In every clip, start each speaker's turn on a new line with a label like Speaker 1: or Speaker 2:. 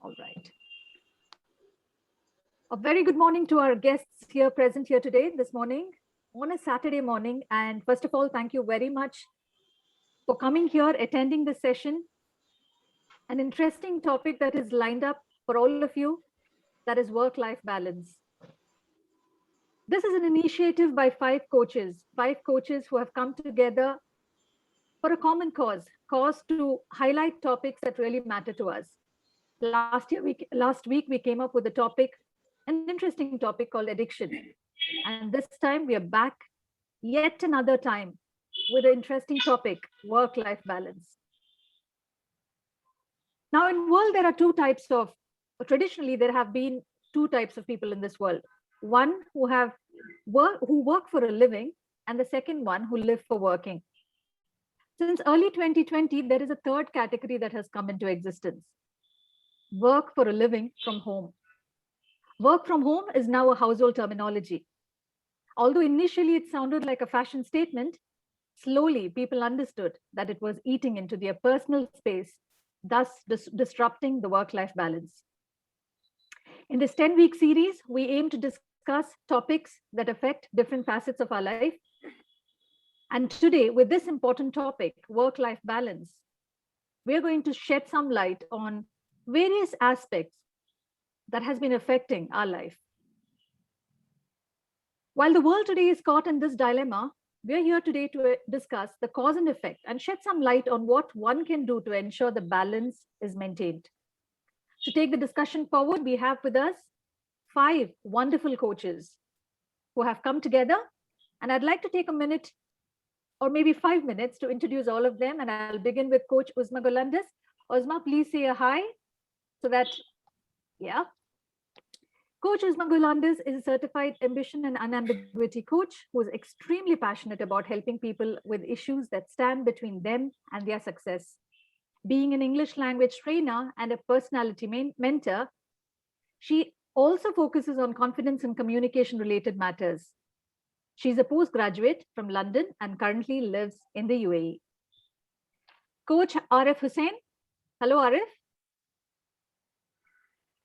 Speaker 1: All right. A very good morning to our guests here present here today, this morning, on a Saturday morning. And first of all, thank you very much for coming here, attending this session. An interesting topic that is lined up for all of you, that is work-life balance. This is an initiative by five coaches who have come together for a common cause to highlight topics that really matter to us. Last week, we came up with a topic, an interesting topic called addiction. And this time we are back yet another time with an interesting topic, work-life balance. Now in world, there are traditionally there have been two types of people in this world. One who work for a living, and the second one who live for working. Since early 2020, there is a third category that has come into existence. Work for a living from home. Work from home is now a household terminology. Although initially it sounded like a fashion statement, slowly people understood that it was eating into their personal space, thus disrupting the work-life balance. In this 10-week series, we aim to discuss topics that affect different facets of our life. And today, with this important topic, work-life balance, we're going to shed some light on various aspects that has been affecting our life. While the world today is caught in this dilemma, we're here today to discuss the cause and effect and shed some light on what one can do to ensure the balance is maintained. To take the discussion forward, we have with us five wonderful coaches who have come together. And I'd like to take a minute or maybe 5 minutes to introduce all of them. And I'll begin with Coach Uzma Golandis. Uzma, please say a hi so that, yeah. Coach Uzma Golandis is a certified ambition and unambiguity coach who is extremely passionate about helping people with issues that stand between them and their success. Being an English language trainer and a personality mentor, she also focuses on confidence and communication related matters. She's a postgraduate from London and currently lives in the UAE. Coach Arif Hussain. Hello, Arif.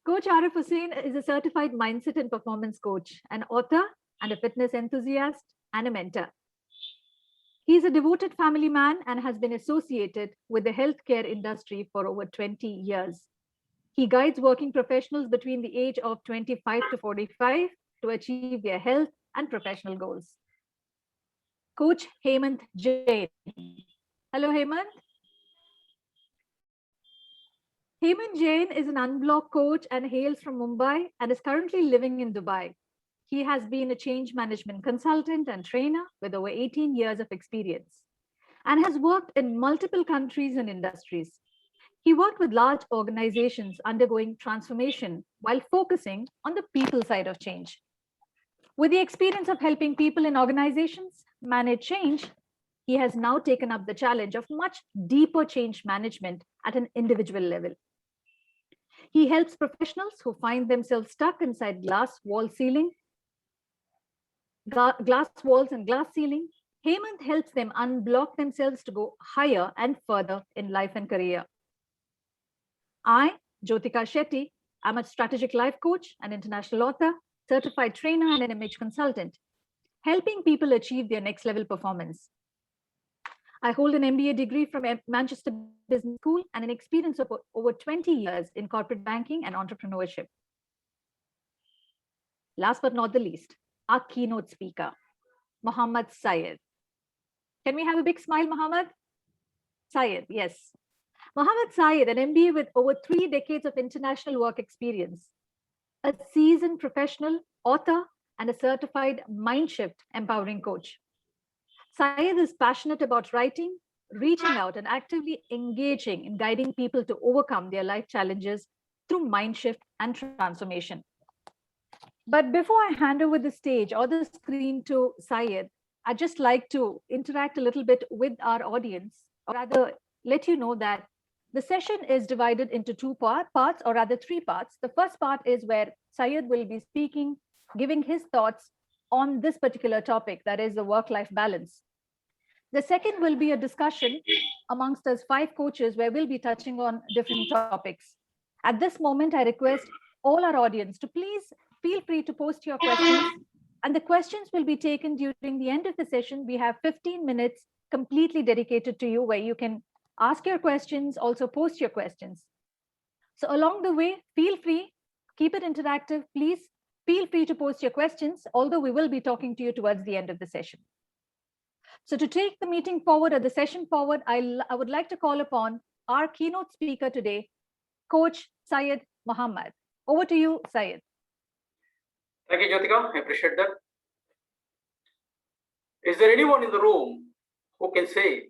Speaker 1: Coach Arif Hussain is a certified mindset and performance coach, an author and a fitness enthusiast and a mentor. He's a devoted family man and has been associated with the healthcare industry for over 20 years. He guides working professionals between the age of 25 to 45 to achieve their health and professional goals. Coach Hemant Jain. Hello, Hemant. Hemant Jain is an unblocked coach and hails from Mumbai and is currently living in Dubai. He has been a change management consultant and trainer with over 18 years of experience and has worked in multiple countries and industries. He worked with large organizations undergoing transformation while focusing on the people side of change. With the experience of helping people in organizations manage change, he has now taken up the challenge of much deeper change management at an individual level. He helps professionals who find themselves stuck inside glass walls and glass ceiling. Hemant helps them unblock themselves to go higher and further in life and career. I, Jyotika Shetty, am a strategic life coach, an international author, certified trainer, and an image consultant, helping people achieve their next level performance. I hold an MBA degree from Manchester Business School and an experience of over 20 years in corporate banking and entrepreneurship. Last but not the least, our keynote speaker, Mohammad Syed. Can we have a big smile, Mohammad? Syed, yes. Mohammad Syed, an MBA with over 3 decades of international work experience, a seasoned professional, author, and a certified Mindshift empowering coach. Syed is passionate about writing, reaching out, and actively engaging in guiding people to overcome their life challenges through Mindshift and transformation. But before I hand over the stage or the screen to Syed, I'd just like to interact a little bit with our audience, or rather let you know that the session is divided into two parts, or rather 3 parts. The first part is where Syed will be speaking, giving his thoughts on this particular topic, that is the work-life balance. The second will be a discussion amongst us 5 coaches where we'll be touching on different topics. At this moment, I request all our audience to please feel free to post your questions, and the questions will be taken during the end of the session. We have 15 minutes completely dedicated to you, where you can ask your questions, also post your questions. So along the way, feel free, keep it interactive. Please feel free to post your questions, although we will be talking to you towards the end of the session. So to take the meeting forward or the session forward, I would like to call upon our keynote speaker today, Coach Syed Muhammad. Over to you, Syed.
Speaker 2: Thank you, Jyotika. I appreciate that. Is there anyone in the room who can say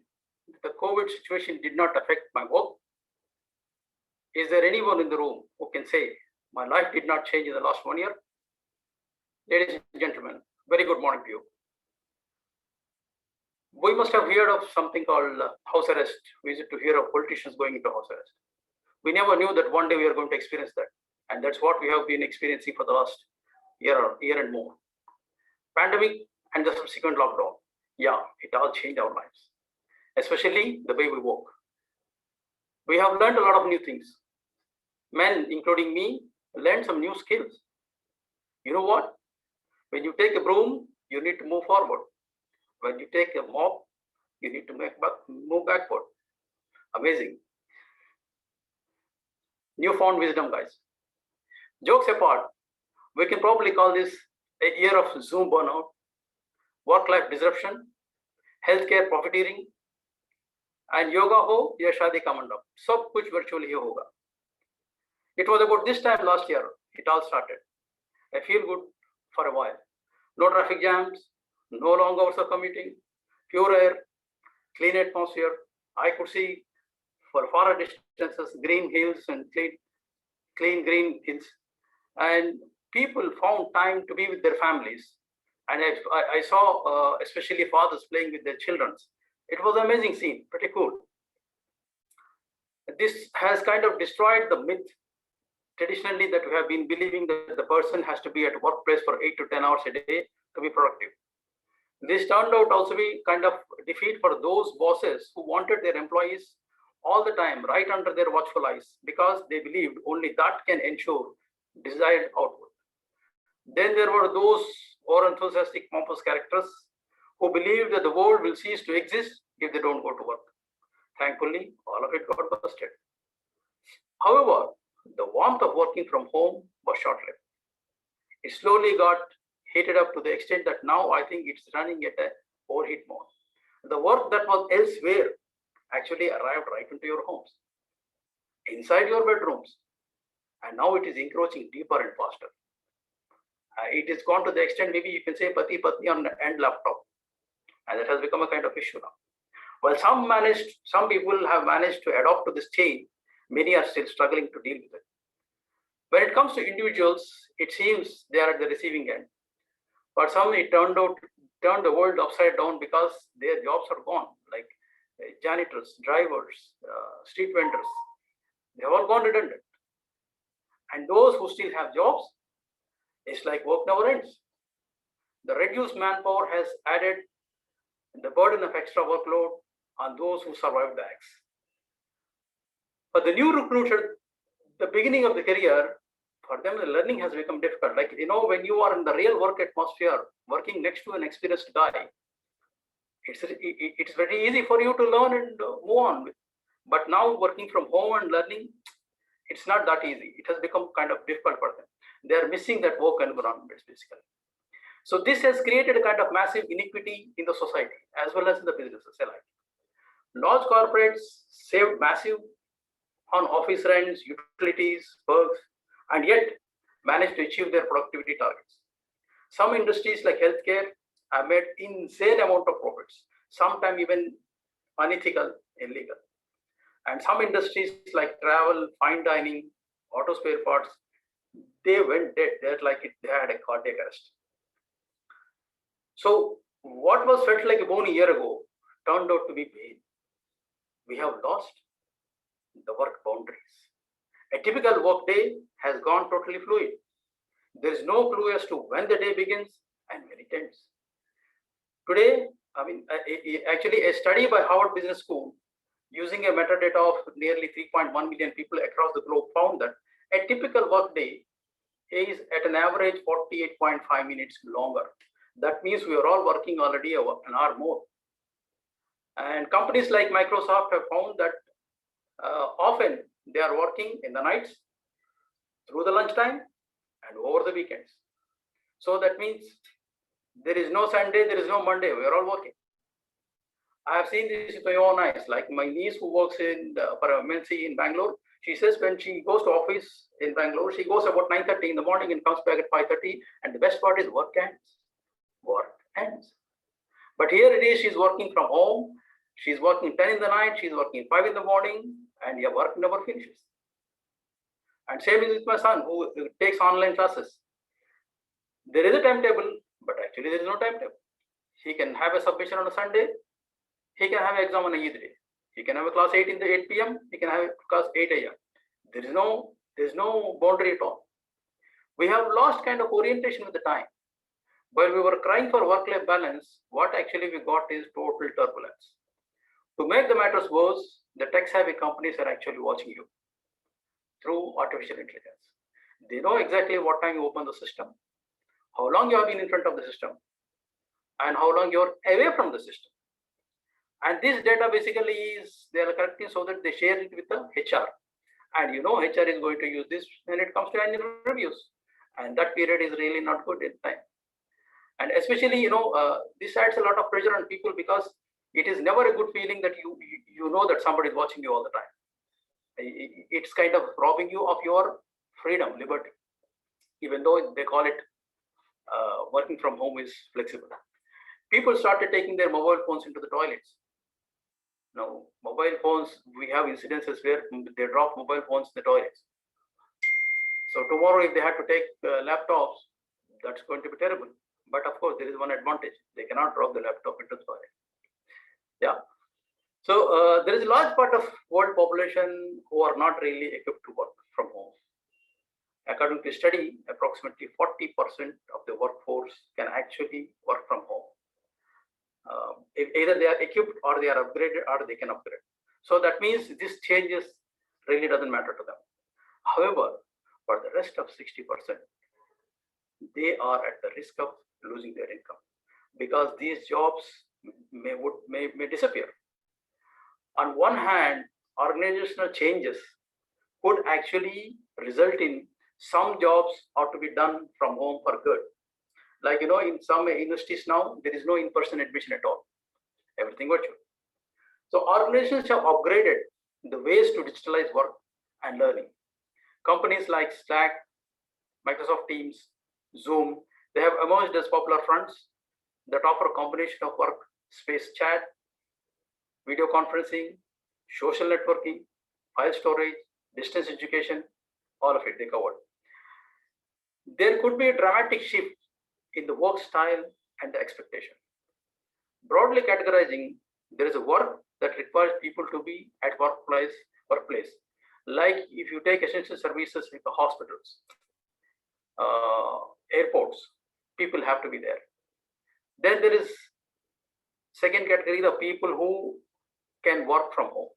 Speaker 2: the COVID situation did not affect my work? Is there anyone in the room who can say my life did not change in the last 1 year? Ladies and gentlemen, very good morning to you. We must have heard of something called house arrest. We used to hear of politicians going into house arrest. We never knew that one day we are going to experience that. And that's what we have been experiencing for the last year and more. Pandemic and the subsequent lockdown. Yeah, it all changed our lives, especially the way we work. We have learned a lot of new things. Men, including me, learned some new skills. You know what? When you take a broom, you need to move forward. When you take a mop, you need to move backward. Amazing. Newfound wisdom, guys. Jokes apart, we can probably call this a year of Zoom burnout, work-life disruption, healthcare profiteering, and yoga ho ya shadi ka mandap. Sab kuch virtually hi hoga. It was about this time last year it all started. I feel good for a while. No traffic jams, no long hours of commuting, pure air, clean atmosphere. I could see for far distances green hills and clean green hills, and people found time to be with their families. And I saw especially fathers playing with their children. It was an amazing scene, pretty cool. This has kind of destroyed the myth traditionally that we have been believing that the person has to be at workplace for 8 to 10 hours a day to be productive. This turned out also be kind of defeat for those bosses who wanted their employees all the time right under their watchful eyes, because they believed only that can ensure desired output. Then there were those over-enthusiastic pompous characters who believed that the world will cease to exist if they don't go to work. Thankfully, all of it got busted. However, the warmth of working from home was short-lived. It slowly got heated up to the extent that now I think it's running at an overheat mode. The work that was elsewhere actually arrived right into your homes, inside your bedrooms, and now it is encroaching deeper and faster. It has gone to the extent, maybe you can say pati patni on end laptop, and that has become a kind of issue now. Well, some people have managed to adopt to this change. Many are still struggling to deal with it. When it comes to individuals, it seems they are at the receiving end. But some it turned the world upside down because their jobs are gone, like janitors, drivers, street vendors. They have all gone redundant. And those who still have jobs, it's like work never ends. The reduced manpower has added the burden of extra workload on those who survived the acts. But the new recruits at the beginning of the career, for them the learning has become difficult. Like, when you are in the real work atmosphere, working next to an experienced guy, it's very easy for you to learn and move on with. But now working from home and learning, it's not that easy. It has become kind of difficult for them. They are missing that work environment basically. So this has created a kind of massive inequity in the society as well as in the businesses alike. Large corporates saved massive on office rents, utilities, perks, and yet managed to achieve their productivity targets. Some industries like healthcare have made insane amount of profits, sometimes even unethical, illegal. And some industries like travel, fine dining, auto spare parts, they went dead. They're like they had a cardiac arrest. So what was felt like a bone a year ago turned out to be pain. We have lost the work boundaries. A typical work day has gone totally fluid. There is no clue as to when the day begins and when it ends. Today, actually a study by Harvard Business School using a metadata of nearly 3.1 million people across the globe, found that a typical workday is at an average 48.5 minutes longer. That means we are all working already an hour more. And companies like Microsoft have found that often they are working in the nights, through the lunchtime, and over the weekends. So that means there is no Sunday, there is no Monday, we are all working. I have seen this with my own eyes. Like my niece who works for a MNC in Bangalore, she says when she goes to office in Bangalore, she goes about 9:30 in the morning and comes back at 5:30. And the best part is work ends. Work ends. But here it is, she's working from home. She's working 10 in the night, she's working 5 in the morning, and your work never finishes. And same is with my son who takes online classes. There is a timetable, but actually there is no timetable. He can have a submission on a Sunday. He can have an exam on either day. He can have a class 8 p.m. He can have a class 8 a.m. There is no boundary at all. We have lost kind of orientation with the time. While we were crying for work-life balance, what actually we got is total turbulence. To make the matters worse, the tech-savvy companies are actually watching you through artificial intelligence. They know exactly what time you open the system, how long you have been in front of the system, and how long you're away from the system. And this data basically is, they are collecting so that they share it with the HR. And you know, HR is going to use this when it comes to annual reviews. And that period is really not good in time. And especially, this adds a lot of pressure on people because it is never a good feeling that you know that somebody is watching you all the time. It's kind of robbing you of your freedom, liberty, even though they call it working from home is flexible. People started taking their mobile phones into the toilets. Now, mobile phones, we have incidences where they drop mobile phones in the toilets. So tomorrow, if they had to take laptops, that's going to be terrible. But of course, there is one advantage. They cannot drop the laptop into the toilet. Yeah. So there is a large part of world population who are not really equipped to work from home. According to a study, approximately 40% of the workforce can actually work from home. Either they are equipped or they are upgraded or they can upgrade. So that means this changes really doesn't matter to them. However, for the rest of 60%, they are at the risk of losing their income because these jobs may disappear. On one hand, organizational changes could actually result in some jobs ought to be done from home for good. Like, in some universities now, there is no in-person admission at all. Everything virtual. So organizations have upgraded the ways to digitalize work and learning. Companies like Slack, Microsoft Teams, Zoom, they have emerged as popular fronts that offer a combination of workspace chat, video conferencing, social networking, file storage, distance education, all of it they covered. There could be a dramatic shift in the work style and the expectation. Broadly categorizing, there is a work that requires people to be at workplace. Like if you take essential services like the hospitals, airports, people have to be there. Then there is second category, the people who can work from home.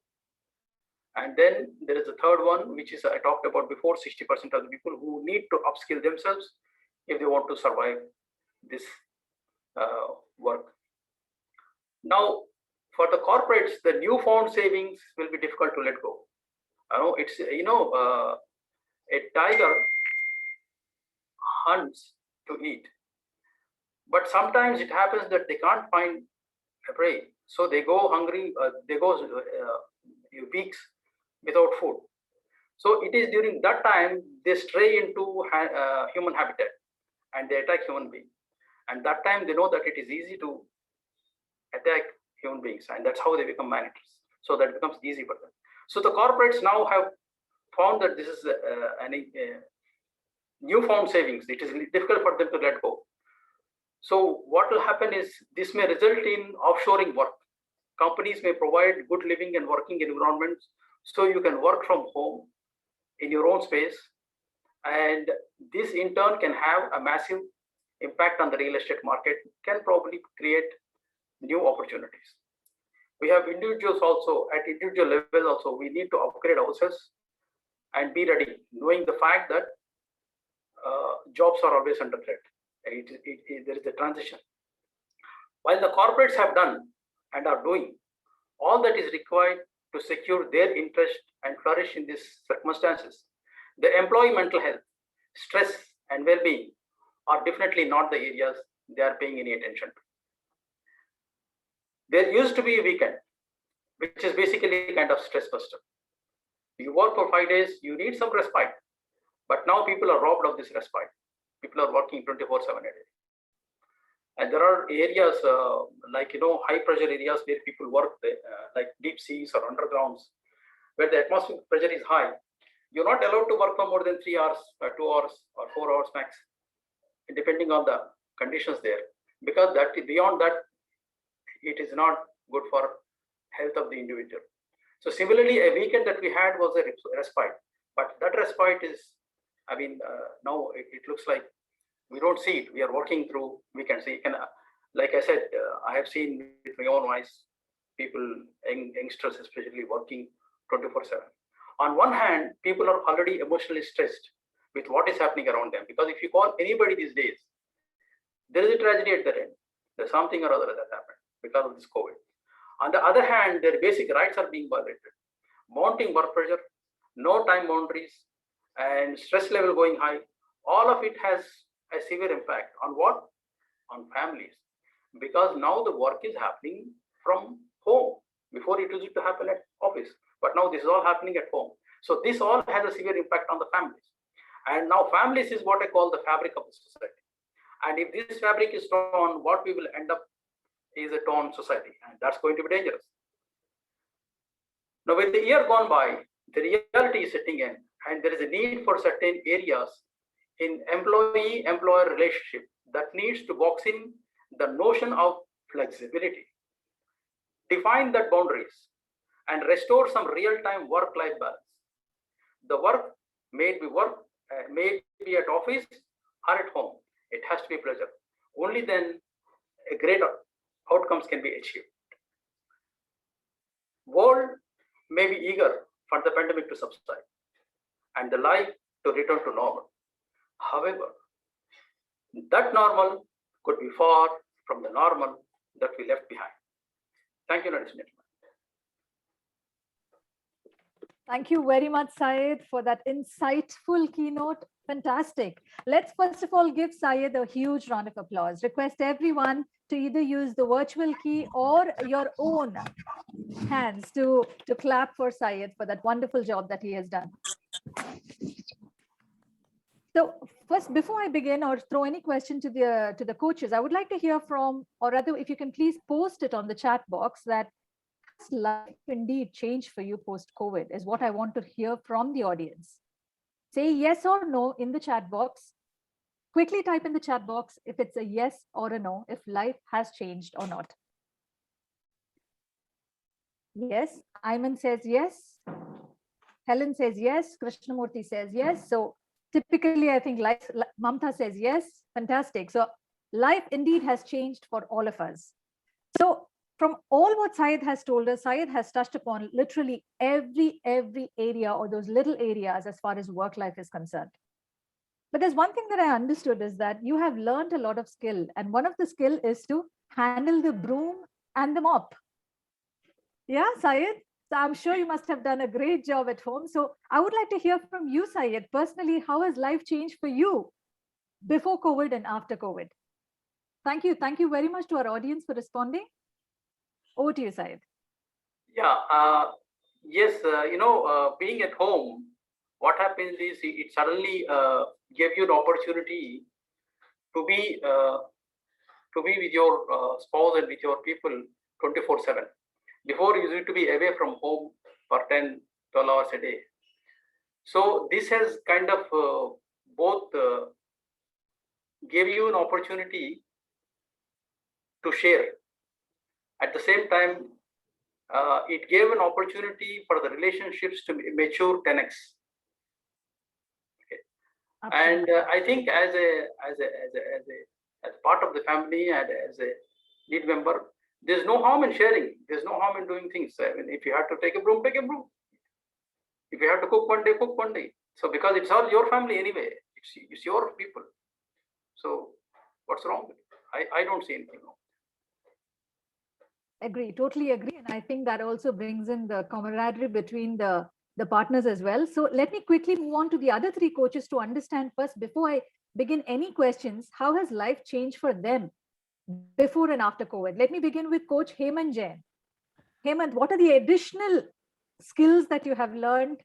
Speaker 2: And then there is a third one, which is I talked about before, 60% of the people who need to upskill themselves if they want to survive this work. Now, for the corporates, the newfound savings will be difficult to let go. It's, a tiger hunts to eat, but sometimes it happens that they can't find a prey. So they go hungry, they go weeks without food. So it is during that time they stray into human habitat and they attack human beings. And that time they know that it is easy to attack human beings, and that's how they become man-eaters. So that becomes easy for them. So the corporates now have found that this is a newfound savings. It is difficult for them to let go. So what will happen is this may result in offshoring work. Companies may provide good living and working environments so you can work from home in your own space. And this in turn can have a massive impact on the real estate market, can probably create new opportunities. We have individuals also, at individual level also, we need to upgrade ourselves and be ready, knowing the fact that jobs are always under threat. There is a transition. While the corporates have done and are doing all that is required to secure their interest and flourish in these circumstances, the employee mental health, stress, and well-being are definitely not the areas they are paying any attention to. There used to be a weekend, which is basically a kind of stress buster. You work for 5 days, you need some respite. But now people are robbed of this respite. People are working 24/7 a day. And there are areas like, high pressure areas where people work, like deep seas or undergrounds, where the atmospheric pressure is high. You're not allowed to work for more than 3 hours, 2 hours, or 4 hours max, depending on the conditions there. Because beyond that, it is not good for health of the individual. So similarly, a weekend that we had was a respite, but that respite is, now it looks like we don't see it. We are working through weekends. So you can, like I said, I have seen with my own eyes, people, youngsters especially, working 24/7. On one hand, people are already emotionally stressed with what is happening around them, because if you call anybody these days, there is a tragedy at the end. There's something or other that happened because of this COVID. On the other hand, their basic rights are being violated. Mounting work pressure, no time boundaries, and stress level going high. All of it has a severe impact on what? On families. Because now the work is happening from home. Before it used to happen at office, but now this is all happening at home. So this all has a severe impact on the families. And now families is what I call the fabric of the society. And if this fabric is torn, what we will end up is a torn society, and that's going to be dangerous. Now, with the year gone by, the reality is setting in, and there is a need for certain areas in employee-employer relationship that needs to box in the notion of flexibility, define that boundaries, and restore some real-time work-life balance. The work may be at office or at home. It has to be pleasure. Only then a greater outcomes can be achieved. World may be eager for the pandemic to subside and the life to return to normal. However, that normal could be far from the normal that we left behind. Thank you, ladies and gentlemen.
Speaker 1: Thank you very much, Syed, for that insightful keynote. Fantastic. Let's first of all give Syed a huge round of applause. Request everyone to either use the virtual key or your own hands to clap for Syed for that wonderful job that he has done. So first, before I begin or throw any question to the coaches, I would like to hear from, or rather, if you can please post it on the chat box, that has life indeed changed for you post-COVID is what I want to hear from the audience. Say yes or no in the chat box. Quickly type in the chat box if it's a yes or a no, if life has changed or not. Yes, Ayman says yes. Helen says yes. Krishnamurti says yes. So typically, I think Mamta says yes. Fantastic. So life indeed has changed for all of us. So from all what Syed has told us, Syed has touched upon literally every area or those little areas as far as work life is concerned. But there's one thing that I understood is that you have learned a lot of skill. And one of the skill is to handle the broom and the mop. Yeah, Syed? So I'm sure you must have done a great job at home. So I would like to hear from you, Syed, personally, how has life changed for you before COVID and after COVID? Thank you. Thank you very much to our audience for responding. Over to you, Syed.
Speaker 2: Yeah, yes, being at home, what happens is it suddenly gave you an opportunity to be with your spouse and with your people 24/7. Before, you used to be away from home for 10, 12 hours a day. So this has kind of both gave you an opportunity to share. At the same time, it gave an opportunity for the relationships to mature 10x. Okay. And I think as part of the family and as a lead member, There's no harm in sharing. There's no harm in doing things. I mean, if you have to take a broom, take a broom. If you have to cook one day, cook one day. So because it's all your family anyway, it's your people. So what's wrong with it? I don't see anything wrong.
Speaker 1: Agree, totally agree. And I think that also brings in the camaraderie between the partners as well. So let me quickly move on to the other three coaches to understand first, before I begin any questions, how has life changed for them before and after COVID? Let me begin with Coach Hemant Jain. Hemant, what are the additional skills that you have learned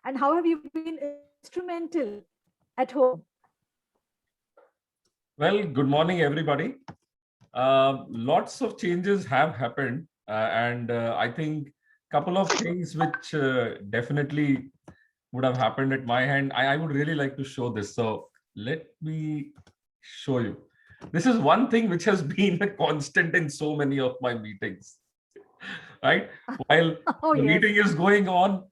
Speaker 1: and how have you been instrumental at home?
Speaker 3: Well, good morning, everybody. Lots of changes have happened, and I think a couple of things which definitely would have happened at my hand. I would really like to show this. So let me show you. This is one thing which has been a constant in so many of my meetings, right? While the meeting is going on,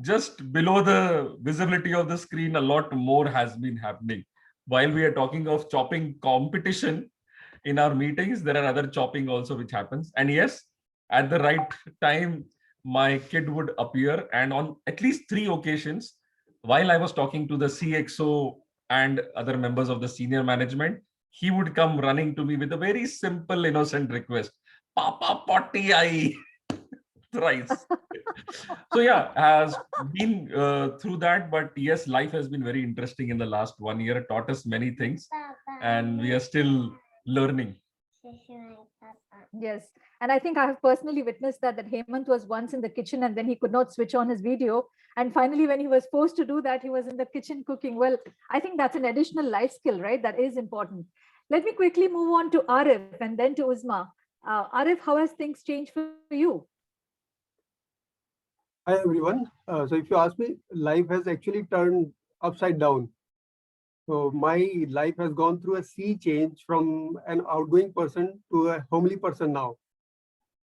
Speaker 3: just below the visibility of the screen, a lot more has been happening. While we are talking of chopping competition in our meetings, there are other chopping also which happens. And yes, at the right time, my kid would appear. And on at least 3 occasions, while I was talking to the CXO and other members of the senior management, he would come running to me with a very simple, innocent request. Papa potty ai. Thrice. So yeah, has been through that, but yes, life has been very interesting in the last 1 year. It taught us many things, and we are still learning.
Speaker 1: Yes, and I think I have personally witnessed that Hemant was once in the kitchen and then he could not switch on his video, and finally when he was forced to do that, he was in the kitchen cooking. Well, I think that's an additional life skill, right? That is important. Let me quickly move on to Arif and then to Uzma. Arif, how has things changed for you?
Speaker 4: Hi everyone. So if you ask me, life has actually turned upside down. So my life has gone through a sea change from an outgoing person to a homely person now.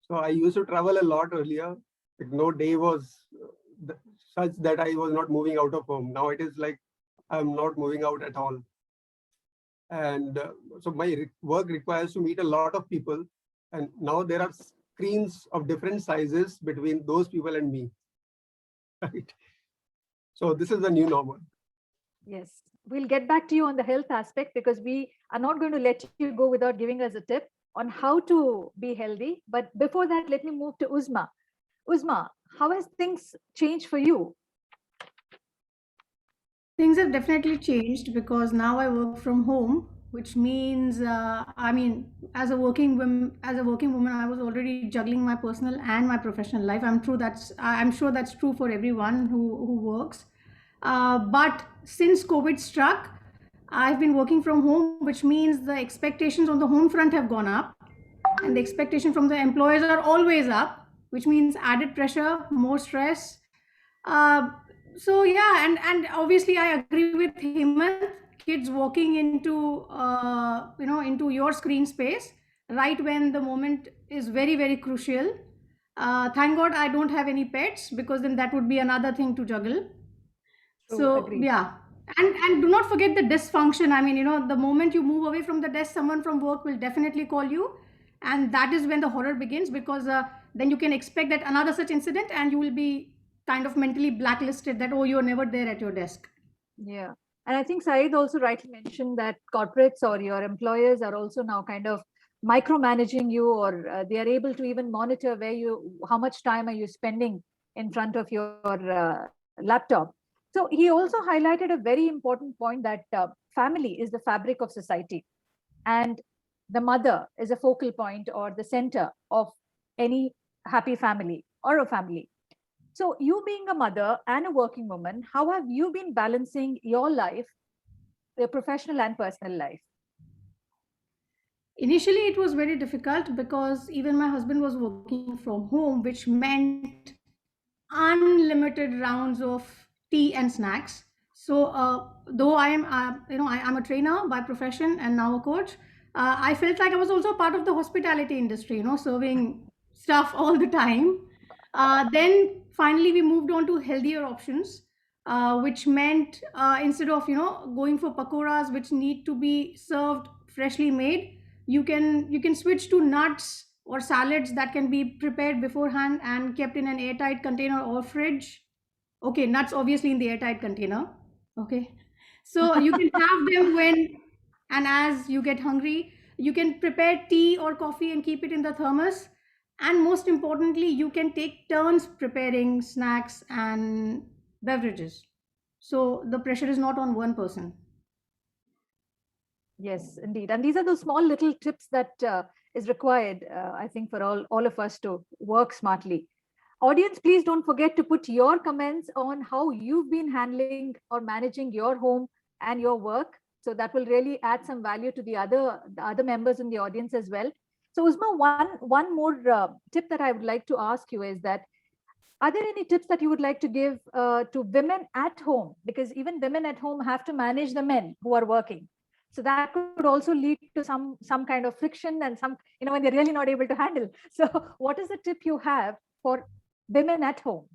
Speaker 4: So I used to travel a lot earlier. Like no day was such that I was not moving out of home. Now it is like I'm not moving out at all. And so my work requires to meet a lot of people. And now there are screens of different sizes between those people and me. Right. So this is the new normal.
Speaker 1: Yes, we'll get back to you on the health aspect because we are not going to let you go without giving us a tip on how to be healthy. But before that, let me move to Uzma. Uzma, how has things changed for you?
Speaker 5: Things have definitely changed because now I work from home, which means, I mean, as a working woman, I was already juggling my personal and my professional life. I'm sure that's true for everyone who works. But since COVID struck, I've been working from home, which means the expectations on the home front have gone up, and the expectation from the employers are always up, which means added pressure, more stress. So yeah, and obviously I agree with Hemant. Kids walking into into your screen space right when the moment is very, very crucial. Thank God I don't have any pets, because then that would be another thing to juggle. So
Speaker 1: agreed.
Speaker 5: yeah, and do not forget the dysfunction. I mean, the moment you move away from the desk, someone from work will definitely call you, and that is when the horror begins, because then you can expect that another such incident and you will be kind of mentally blacklisted that, oh, you're never there at your desk.
Speaker 1: Yeah. And I think Saeed also rightly mentioned that corporates or your employers are also now kind of micromanaging you, or they are able to even monitor how much time are you spending in front of your laptop. So he also highlighted a very important point that family is the fabric of society, and the mother is a focal point or the center of any happy family or a family. So you being a mother and a working woman, how have you been balancing your life, your professional and personal life?
Speaker 5: Initially, it was very difficult because even my husband was working from home, which meant unlimited rounds of tea and snacks. So though I am, I'm a trainer by profession and now a coach, I felt like I was also part of the hospitality industry, serving stuff all the time. Then finally we moved on to healthier options, which meant instead of going for pakoras which need to be served freshly made, you can switch to nuts or salads that can be prepared beforehand and kept in an airtight container or fridge. Okay, nuts obviously in the airtight container. Okay, so you can have them when and as you get hungry. You can prepare tea or coffee and keep it in the thermos. And most importantly, you can take turns preparing snacks and beverages. So the pressure is not on one person.
Speaker 1: Yes, indeed. And these are those small little tips that is required, I think, for all of us to work smartly. Audience, please don't forget to put your comments on how you've been handling or managing your home and your work. So that will really add some value to the other members in the audience as well. So Uzma, one more tip that I would like to ask you is that, are there any tips that you would like to give to women at home? Because even women at home have to manage the men who are working. So that could also lead to some kind of friction and some, when they're really not able to handle. So what is the tip you have for women at home?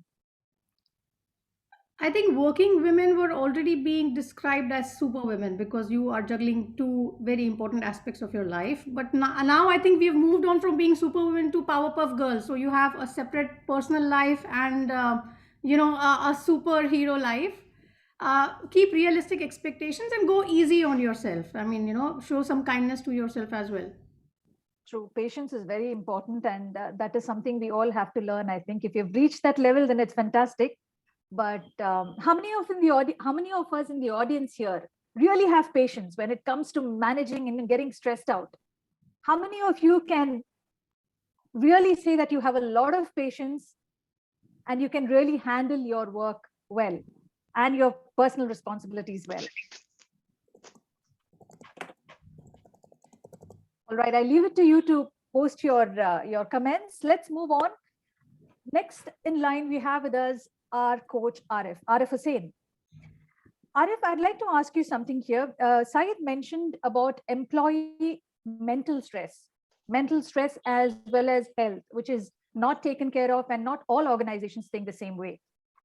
Speaker 5: I think working women were already being described as superwomen because you are juggling two very important aspects of your life. But now I think we've moved on from being superwomen to Powerpuff Girls. So you have a separate personal life and, a superhero life. Keep realistic expectations and go easy on yourself. I mean, show some kindness to yourself as well.
Speaker 1: True. Patience is very important. And that is something we all have to learn. I think if you've reached that level, then it's fantastic. But how many of us in the audience here really have patience when it comes to managing and getting stressed out? How many of you can really say that you have a lot of patience and you can really handle your work well and your personal responsibilities well? All right, I leave it to you to post your comments. Let's move on. Next in line, we have with us our coach Arif Hussain. Arif, I'd like to ask you something here. Syed mentioned about employee mental stress as well as health, which is not taken care of, and not all organizations think the same way.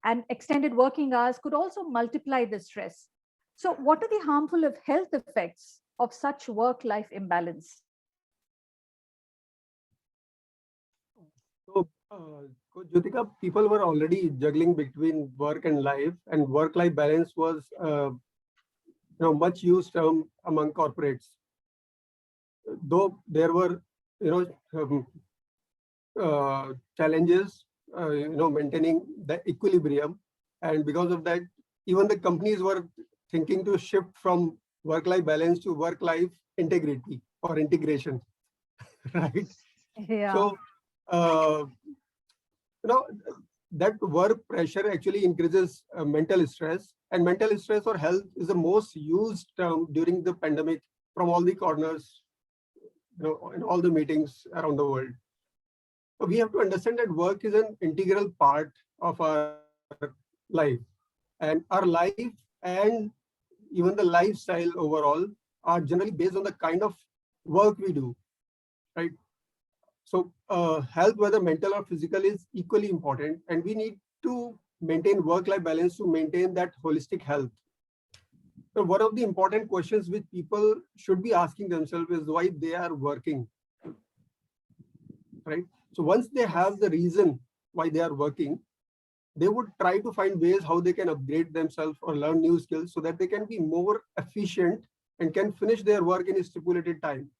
Speaker 1: And extended working hours could also multiply the stress. So what are the harmful health effects of such work-life imbalance?
Speaker 4: So, Coach Jyotika, people were already juggling between work and life, and work-life balance was, much used term among corporates. Though there were, challenges, maintaining the equilibrium, and because of that, even the companies were thinking to shift from work-life balance to work-life integrity or integration, right?
Speaker 1: Yeah.
Speaker 4: So, that work pressure actually increases mental stress, and mental stress or health is the most used term during the pandemic from all the corners, in all the meetings around the world. So we have to understand that work is an integral part of our life, and our life and even the lifestyle overall are generally based on the kind of work we do, right? So health, whether mental or physical, is equally important, and we need to maintain work-life balance to maintain that holistic health. So one of the important questions which people should be asking themselves is why they are working, right? So once they have the reason why they are working, they would try to find ways how they can upgrade themselves or learn new skills so that they can be more efficient and can finish their work in a stipulated time.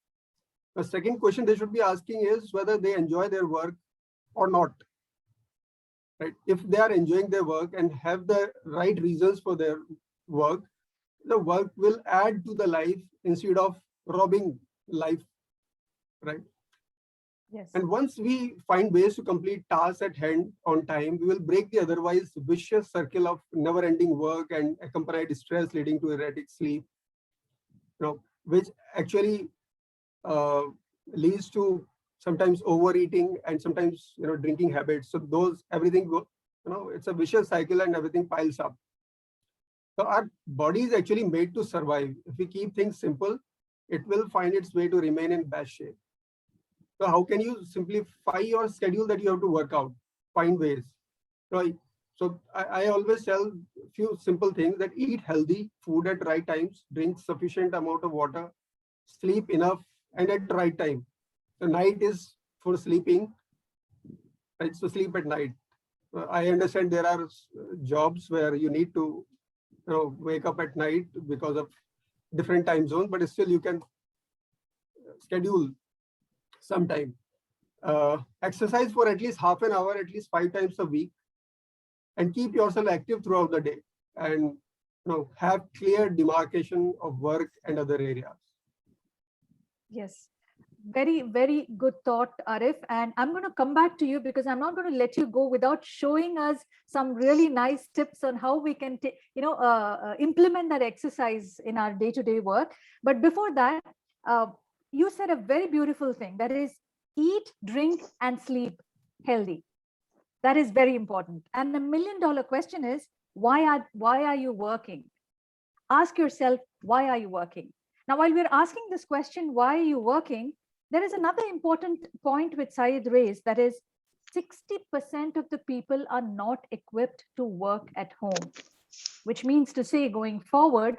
Speaker 4: The second question they should be asking is whether they enjoy their work or not, right? If they are enjoying their work and have the right reasons for their work, the work will add to the life instead of robbing life, right?
Speaker 1: Yes.
Speaker 4: And once we find ways to complete tasks at hand on time, we will break the otherwise vicious circle of never-ending work and accompanied stress leading to erratic sleep, which actually leads to sometimes overeating and sometimes drinking habits. So those everything go, it's a vicious cycle and everything piles up. So our body is actually made to survive. If we keep things simple, it will find its way to remain in best shape. So how can you simplify your schedule that you have to work out? Find ways, right? So I always tell a few simple things: that eat healthy food at right times, drink sufficient amount of water, sleep enough and at the right time. The night is for sleeping, it's to sleep at night. I understand there are jobs where you need to wake up at night because of different time zones, but still you can schedule some time. Exercise for at least half an hour, at least 5 times a week, and keep yourself active throughout the day, and have clear demarcation of work and other areas.
Speaker 1: Yes, very, very good thought, Arif. And I'm going to come back to you because I'm not going to let you go without showing us some really nice tips on how we can, implement that exercise in our day-to-day work. But before that, you said a very beautiful thing, that is eat, drink, and sleep healthy. That is very important. And the $1 million question is, why are you working? Ask yourself, why are you working? Now, while we're asking this question, why are you working? There is another important point which Syed raised, that is 60% of the people are not equipped to work at home, which means to say going forward,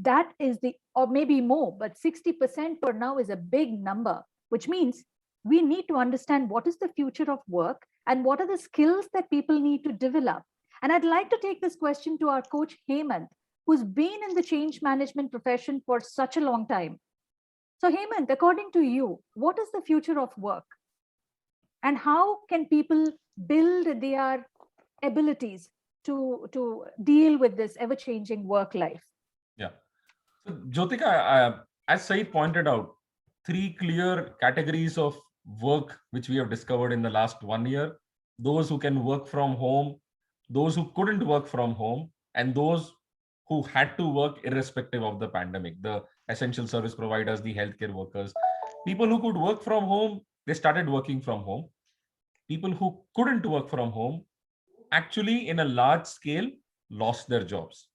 Speaker 1: that is or maybe more, but 60% for now is a big number, which means we need to understand what is the future of work and what are the skills that people need to develop. And I'd like to take this question to our coach, Hemant, who's been in the change management profession for such a long time. So Hemant, according to you, what is the future of work? And how can people build their abilities to deal with this ever-changing work life?
Speaker 3: Yeah. So Jyotika, as Syed pointed out, 3 clear categories of work which we have discovered in the last 1 year: those who can work from home, those who couldn't work from home, and those who had to work irrespective of the pandemic, the essential service providers, the healthcare workers. People who could work from home, they started working from home. People who couldn't work from home actually in a large scale lost their jobs.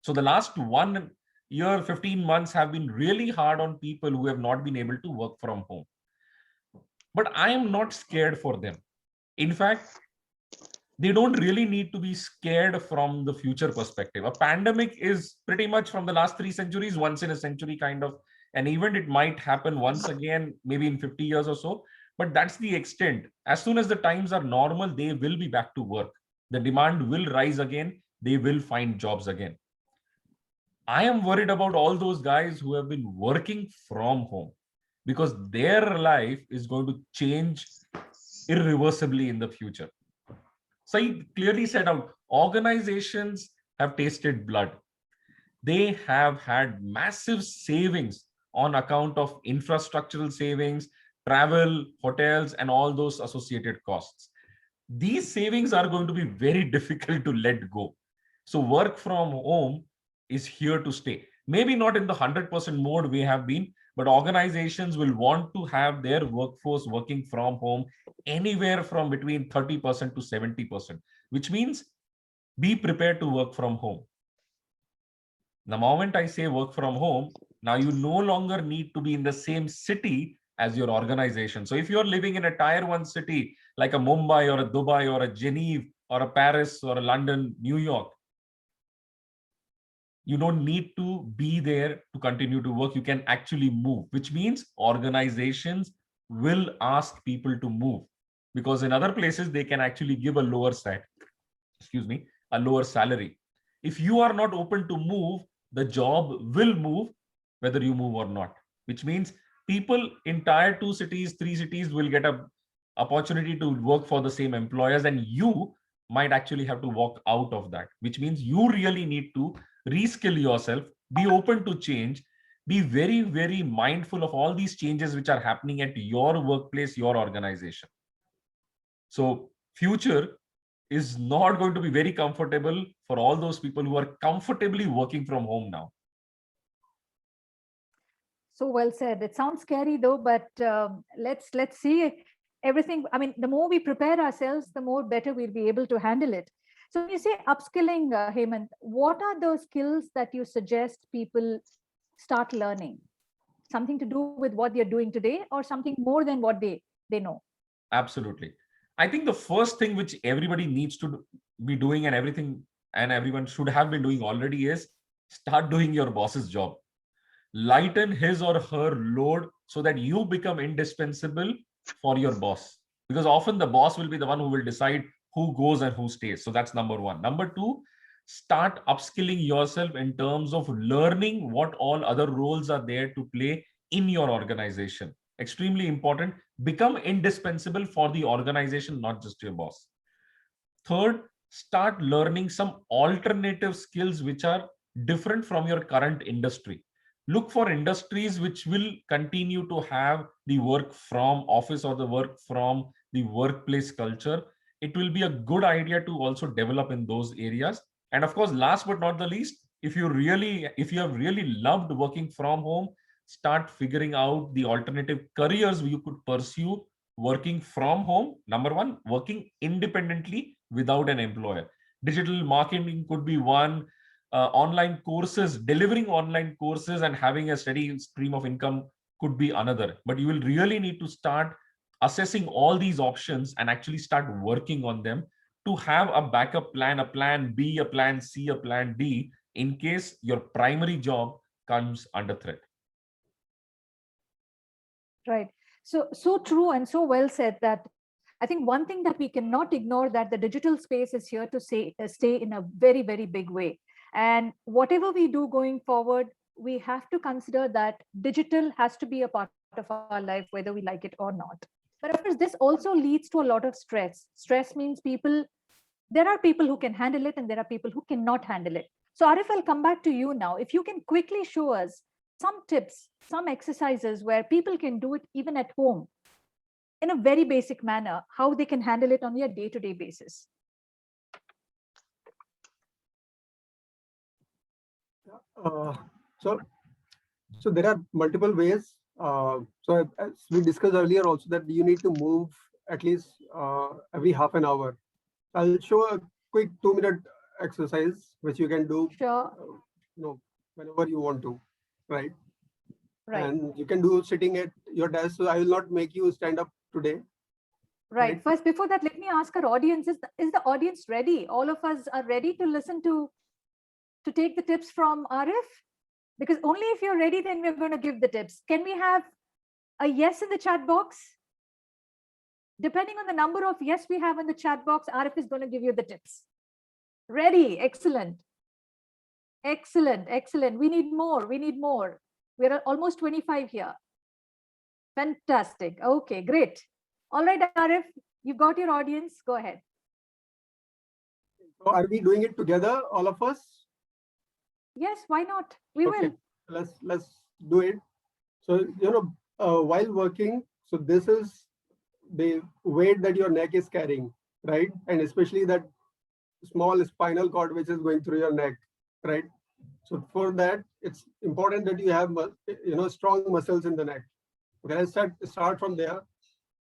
Speaker 3: So the last 1 year, 15 months have been really hard on people who have not been able to work from home. But I am not scared for them. In fact, they don't really need to be scared from the future perspective. A pandemic is pretty much from the last 3 centuries, once in a century kind of an event. It might happen once again, maybe in 50 years or so, but that's the extent. As soon as the times are normal, they will be back to work. The demand will rise again. They will find jobs again. I am worried about all those guys who have been working from home, because their life is going to change irreversibly in the future. Syed clearly said out, organizations have tasted blood. They have had massive savings on account of infrastructural savings, travel, hotels, and all those associated costs. These savings are going to be very difficult to let go. So work from home is here to stay. Maybe not in the 100% mode we have been, but organizations will want to have their workforce working from home anywhere from between 30% to 70%, which means be prepared to work from home. The moment I say work from home, now you no longer need to be in the same city as your organization. So if you're living in a tier 1 city like a Mumbai or a Dubai or a Geneva or a Paris or a London, New York, you don't need to be there to continue to work. You can actually move, which means organizations will ask people to move, because in other places they can actually give a lower a lower salary. If you are not open to move, the job will move whether you move or not, which means people in tier 2 cities, 3 cities will get an opportunity to work for the same employers, and you might actually have to walk out of that, which means you really need to reskill yourself, be open to change, be very, very mindful of all these changes which are happening at your workplace, your organization. So future is not going to be very comfortable for all those people who are comfortably working from home now.
Speaker 1: So well said. It sounds scary though, but let's see everything. I mean, the more we prepare ourselves, the more better we'll be able to handle it. So when you say upskilling, Hemant, what are those skills that you suggest people start learning? Something to do with what they're doing today, or something more than what they know?
Speaker 3: Absolutely. I think the first thing which everybody needs to be doing, and everyone should have been doing already, is start doing your boss's job. Lighten his or her load so that you become indispensable for your boss, because often the boss will be the one who will decide who goes and who stays. So that's number one. Number two, start upskilling yourself in terms of learning what all other roles are there to play in your organization. Extremely important. Become indispensable for the organization, not just your boss. Third, start learning some alternative skills which are different from your current industry. Look for industries which will continue to have the work from office or the work from the workplace culture. It will be a good idea to also develop in those areas. And of course, last but not the least, if you have really loved working from home, start figuring out the alternative careers you could pursue working from home. Number one, working independently without an employer. Digital marketing could be one. Online courses, delivering online courses and having a steady stream of income could be another. But you will really need to start assessing all these options and actually start working on them to have a backup plan, a plan B, a plan C, a plan D, in case your primary job comes under threat.
Speaker 1: Right. So true and so well said that I think one thing that we cannot ignore, that the digital space is here to stay in a very, very big way. And whatever we do going forward, we have to consider that digital has to be a part of our life, whether we like it or not. But of course, this also leads to a lot of stress. Stress means there are people who can handle it and there are people who cannot handle it. So Arif, I'll come back to you now. If you can quickly show us some tips, some exercises where people can do it even at home in a very basic manner, how they can handle it on their day-to-day basis.
Speaker 4: So there are multiple ways. So as we discussed earlier also that you need to move at least every half an hour. I'll show a quick 2-minute exercise which you can do
Speaker 1: Sure.
Speaker 4: Whenever you want to, right?
Speaker 1: Right.
Speaker 4: And you can do sitting at your desk. So I will not make you stand up today.
Speaker 1: Right. First, before that, let me ask our audience, is the audience ready? All of us are ready to listen to take the tips from Arif? Because only if you're ready, then we're going to give the tips. Can we have a yes in the chat box? Depending on the number of yes we have in the chat box, Arif is going to give you the tips. Ready? Excellent. Excellent. Excellent. We need more. We need more. We're almost 25 here. Fantastic. Okay, great. All right, Arif, you got your audience. Go ahead.
Speaker 4: So are we doing it together, all of us?
Speaker 1: Yes, why not? We will.
Speaker 4: Let's do it. So, while working, so this is the weight that your neck is carrying, right? And especially that small spinal cord which is going through your neck, right? So for that, it's important that you have, strong muscles in the neck. Okay, let's start from there.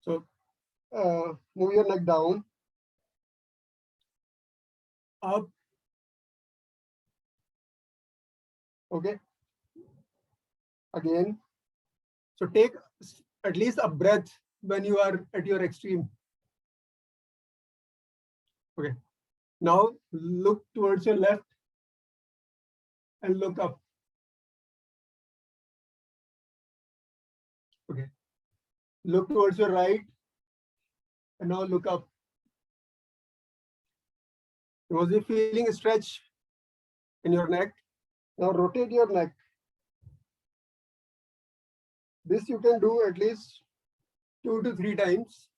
Speaker 4: So move your neck down, up. Okay. Again. So take at least a breath when you are at your extreme. Okay. Now look towards your left and look up. Okay. Look towards your right and now look up. Was you feeling a stretch in your neck? Now rotate your neck. This you can do at least 2 to 3 times.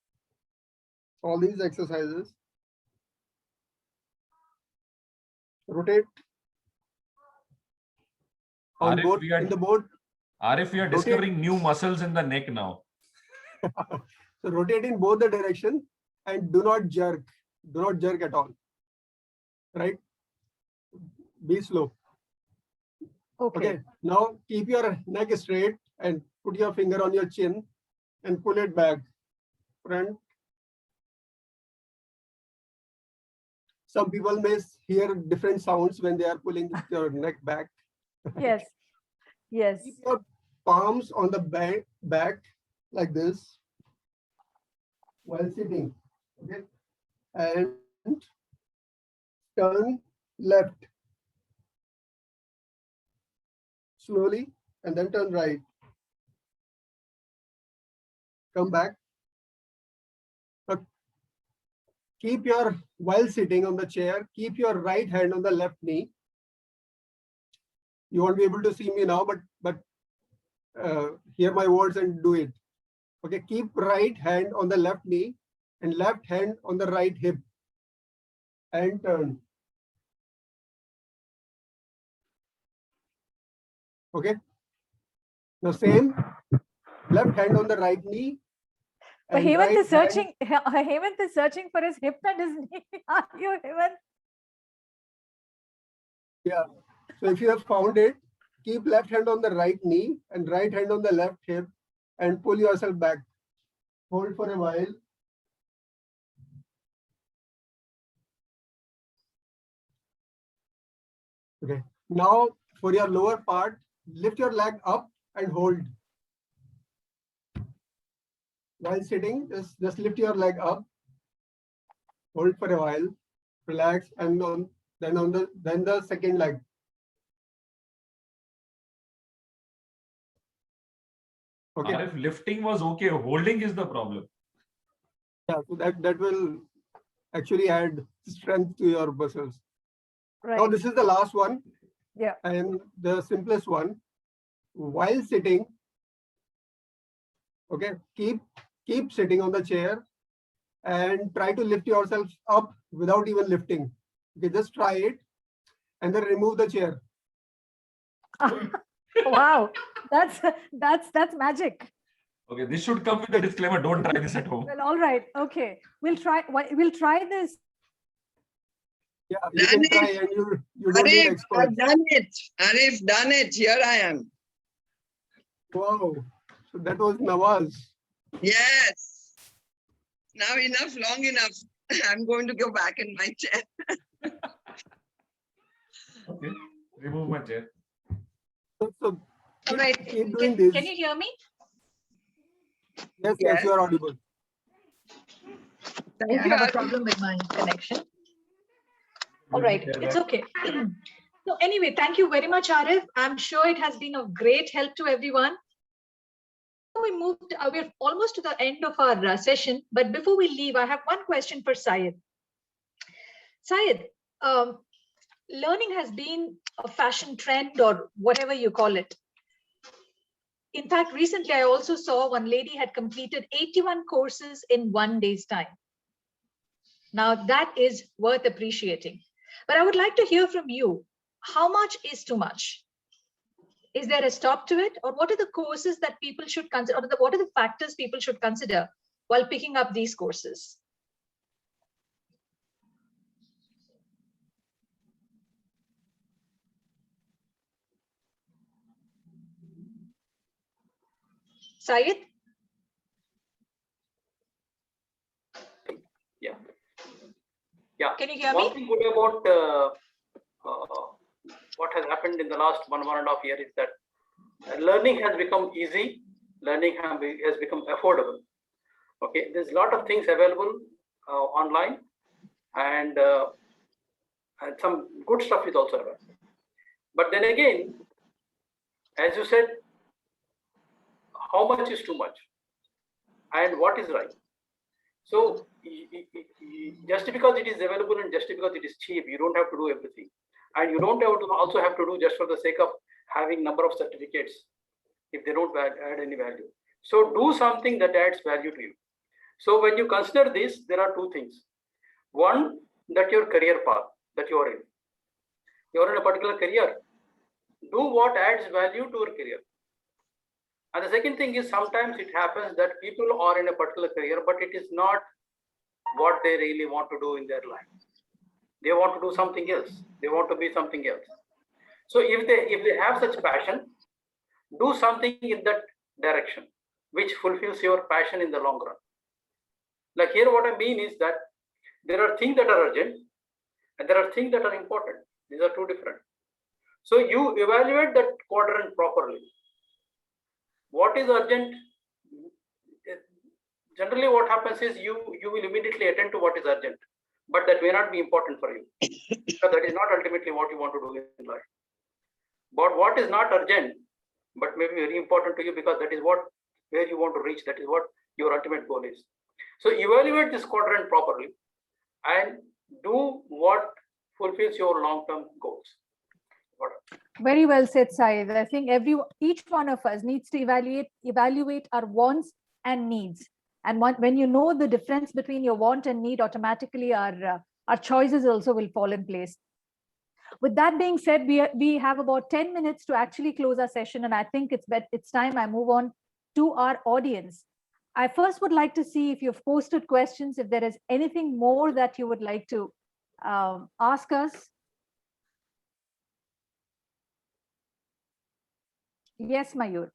Speaker 4: All these exercises. Rotate. On
Speaker 3: Arif,
Speaker 4: board, in the board.
Speaker 3: Arif, we are discovering new muscles in the neck now.
Speaker 4: So rotate in both the direction and do not jerk. Do not jerk at all. Right? Be slow. Okay. Now keep your neck straight and put your finger on your chin and pull it back. Front. Some people may hear different sounds when they are pulling your neck back.
Speaker 1: Yes. Yes.
Speaker 4: Keep your palms on the back like this while sitting. Okay. And turn left. Slowly, and then turn right. Come back while sitting on the chair, keep your right hand on the left knee. You won't be able to see me now, but hear my words and do it. Okay, keep right hand on the left knee and left hand on the right hip and turn. Okay. Now same, left hand on the right knee.
Speaker 1: But
Speaker 4: and
Speaker 1: Hemant
Speaker 4: right
Speaker 1: is searching. Hemant is searching for his hip and his knee. Are you, Hemant?
Speaker 4: Yeah. So if you have found it, keep left hand on the right knee and right hand on the left hip and pull yourself back. Hold for a while. Okay. Now for your lower part, lift your leg up and hold. While sitting, just lift your leg up, hold for a while, relax, and then the second leg. Okay.
Speaker 3: If lifting was okay, holding is the problem.
Speaker 4: Yeah, so that will actually add strength to your muscles.
Speaker 1: Right.
Speaker 4: Now this is the last one.
Speaker 1: Yeah.
Speaker 4: And the simplest one. While sitting, okay, keep sitting on the chair and try to lift yourself up without even lifting. Okay, just try it and then remove the chair.
Speaker 1: Wow, that's magic.
Speaker 3: Okay, this should come with a disclaimer. Don't try this at home.
Speaker 1: Well, all right. Okay, we'll try this.
Speaker 4: Yeah, you can try and you don't need
Speaker 6: Arif,
Speaker 4: experts.
Speaker 6: I've done it. Arif, done it. Here I am.
Speaker 4: Wow. So that was Nawaz.
Speaker 6: Yes. Now enough, long enough. I'm going to go back in my chair.
Speaker 3: Okay, remove my chair.
Speaker 4: So
Speaker 1: All right.
Speaker 4: keep doing this.
Speaker 1: Can you hear me?
Speaker 4: Yes,
Speaker 6: Yes.
Speaker 4: you are audible.
Speaker 6: Thank
Speaker 1: I
Speaker 6: you,
Speaker 1: have a
Speaker 6: Arif.
Speaker 1: problem with my connection. All right, it's okay. So anyway, thank you very much, Arif. I'm sure it has been of great help to everyone. We're almost to the end of our session, but before we leave, I have one question for Syed. Syed, learning has been a fashion trend or whatever you call it. In fact, recently I also saw one lady had completed 81 courses in 1 day's time. Now that is worth appreciating. But I would like to hear from you, how much is too much? Is there a stop to it? Or what are the courses that people should consider? Or what are the factors people should consider while picking up these courses? Syed?
Speaker 2: Yeah. Yeah.
Speaker 1: Can you hear
Speaker 2: One
Speaker 1: me?
Speaker 2: thing good about what has happened in the last 1.5 years is that learning has become easy. Learning has become affordable. Okay, there's a lot of things available online, and some good stuff is also available. But then again, as you said, how much is too much, and what is right? So just because it is available and just because it is cheap, you don't have to do everything, and you don't also have to do just for the sake of having number of certificates if they don't add any value. So do something that adds value to you. So when you consider this, there are two things. One, that your career path that you are in. You are in a particular career. Do what adds value to your career. And the second thing is, sometimes it happens that people are in a particular career, but it is not what they really want to do in their life. They want to do something else. They want to be something else. So if they have such passion, do something in that direction, which fulfills your passion in the long run. Like here, what I mean is that there are things that are urgent and there are things that are important. These are two different. So you evaluate that quadrant properly. What is urgent? Generally, what happens is you will immediately attend to what is urgent, but that may not be important for you. So that is not ultimately what you want to do in life. But what is not urgent, but may be very important to you, because that is where you want to reach. That is what your ultimate goal is. So evaluate this quadrant properly and do what fulfills your long-term goals.
Speaker 1: Very well said, Syed. I think each one of us needs to evaluate our wants and needs. And when you know the difference between your want and need, automatically our choices also will fall in place. With that being said, we have about 10 minutes to actually close our session, and I think it's time I move on to our audience. I first would like to see if you've posted questions, if there is anything more that you would like to ask us. Yes, Mayur,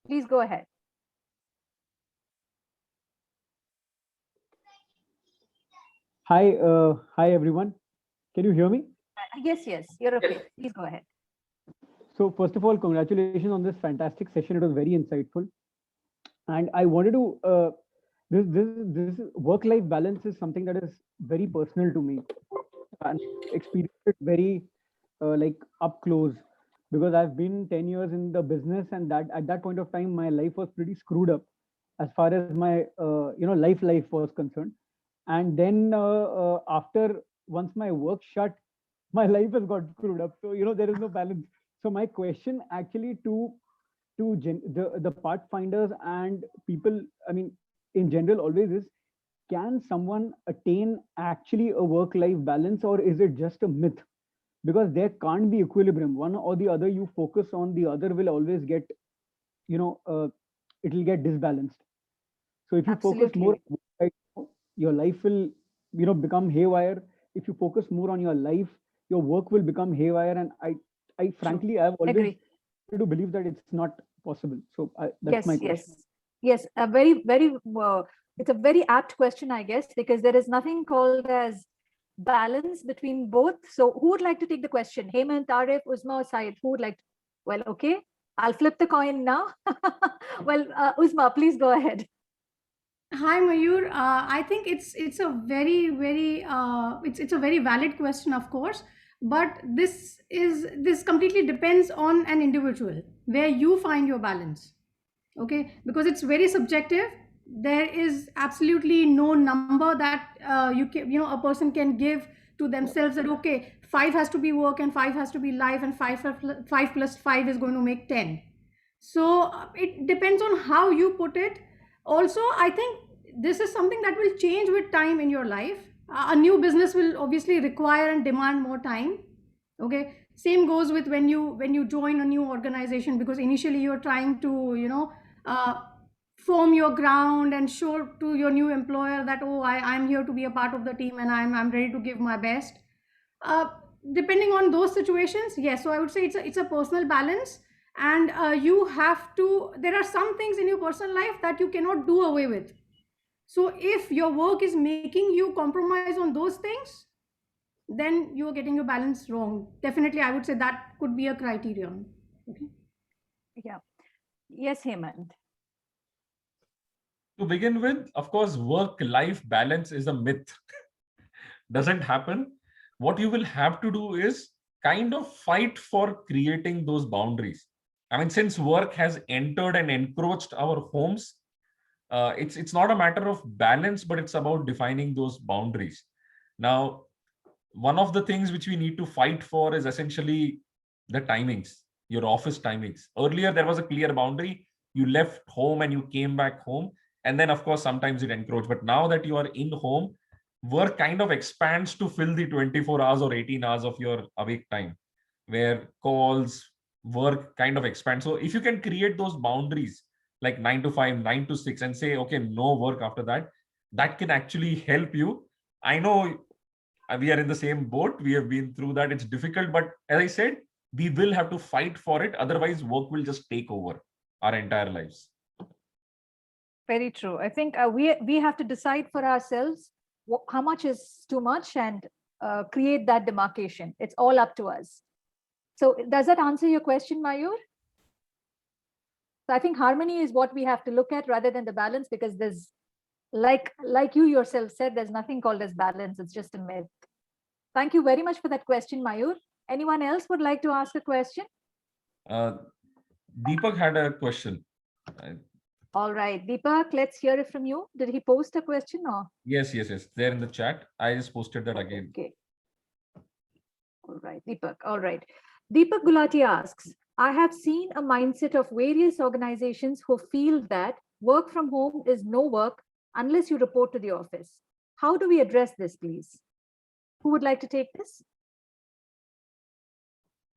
Speaker 1: please go ahead.
Speaker 7: Hi everyone. Can you hear me?
Speaker 1: Yes, you're okay. Please go ahead.
Speaker 7: So first of all, congratulations on this fantastic session. It was very insightful. And I wanted to, this work-life balance is something that is very personal to me and experienced it very like up close, because I've been 10 years in the business, and that at that point of time, my life was pretty screwed up as far as my, life was concerned. And then after, once my work shut, my life has got screwed up. So, there is no balance. So my question actually to the pathfinders and people, I mean, in general always is, can someone attain actually a work-life balance, or is it just a myth? Because there can't be equilibrium. One or the other you focus on, the other will always get, it will get disbalanced. So if you focus more, your life will, become haywire. If you focus more on your life, your work will become haywire. And I frankly, I've always to believe that it's not possible. So that's my question.
Speaker 1: Yes, a very, very, it's a very apt question, I guess, because there is nothing called as balance between both. So who would like to take the question? Hemant, Arif, Uzma, or Syed? Who would like to? Well, okay, I'll flip the coin now. Well, Uzma, please go ahead.
Speaker 5: Hi, Mayur. I think it's a very, very it's a very valid question, of course. But this completely depends on an individual, where you find your balance. Okay, because it's very subjective. There is absolutely no number that a person can give to themselves that, okay, 5 has to be work and 5 has to be life, and 5 plus 5 is going to make 10. So it depends on how you put it. Also, I think this is something that will change with time in your life. A new business will obviously require and demand more time. Okay, same goes with when you join a new organization, because initially you're trying to form your ground and show to your new employer that, oh, I'm here to be a part of the team and I'm ready to give my best. Depending on those situations, yes. So I would say it's a personal balance, and you have to. There are some things in your personal life that you cannot do away with. So if your work is making you compromise on those things, then you're getting your balance wrong. Definitely, I would say that could be a criterion. Okay.
Speaker 1: Yeah. Yes, Hemant.
Speaker 3: To begin with, of course, work-life balance is a myth. Doesn't happen. What you will have to do is kind of fight for creating those boundaries. I mean, since work has entered and encroached our homes, it's not a matter of balance, but it's about defining those boundaries. Now, one of the things which we need to fight for is essentially the timings, your office timings. Earlier, there was a clear boundary. You left home and you came back home. And then, of course, sometimes it encroached. But now that you are in home, work kind of expands to fill the 24 hours or 18 hours of your awake time, where calls, work kind of expand. So if you can create those boundaries, like 9 to 5, 9 to 6, and say, okay, no work after that, that can actually help you. I know we are in the same boat. We have been through that. It's difficult, but as I said, we will have to fight for it. Otherwise, work will just take over our entire lives.
Speaker 1: Very true. I think we have to decide for ourselves how much is too much and create that demarcation. It's all up to us. So does that answer your question, Mayur? So I think harmony is what we have to look at rather than the balance, because there's, like you yourself said, there's nothing called as balance. It's just a myth. Thank you very much for that question, Mayur. Anyone else would like to ask a question?
Speaker 3: Deepak had a question.
Speaker 1: All right, Deepak, let's hear it from you. Did he post a question or?
Speaker 3: Yes, yes, yes. There in the chat. I just posted that again.
Speaker 1: Okay. All right, Deepak. All right. Deepak Gulati asks, I have seen a mindset of various organizations who feel that work from home is no work unless you report to the office. How do we address this, please? Who would like to take this?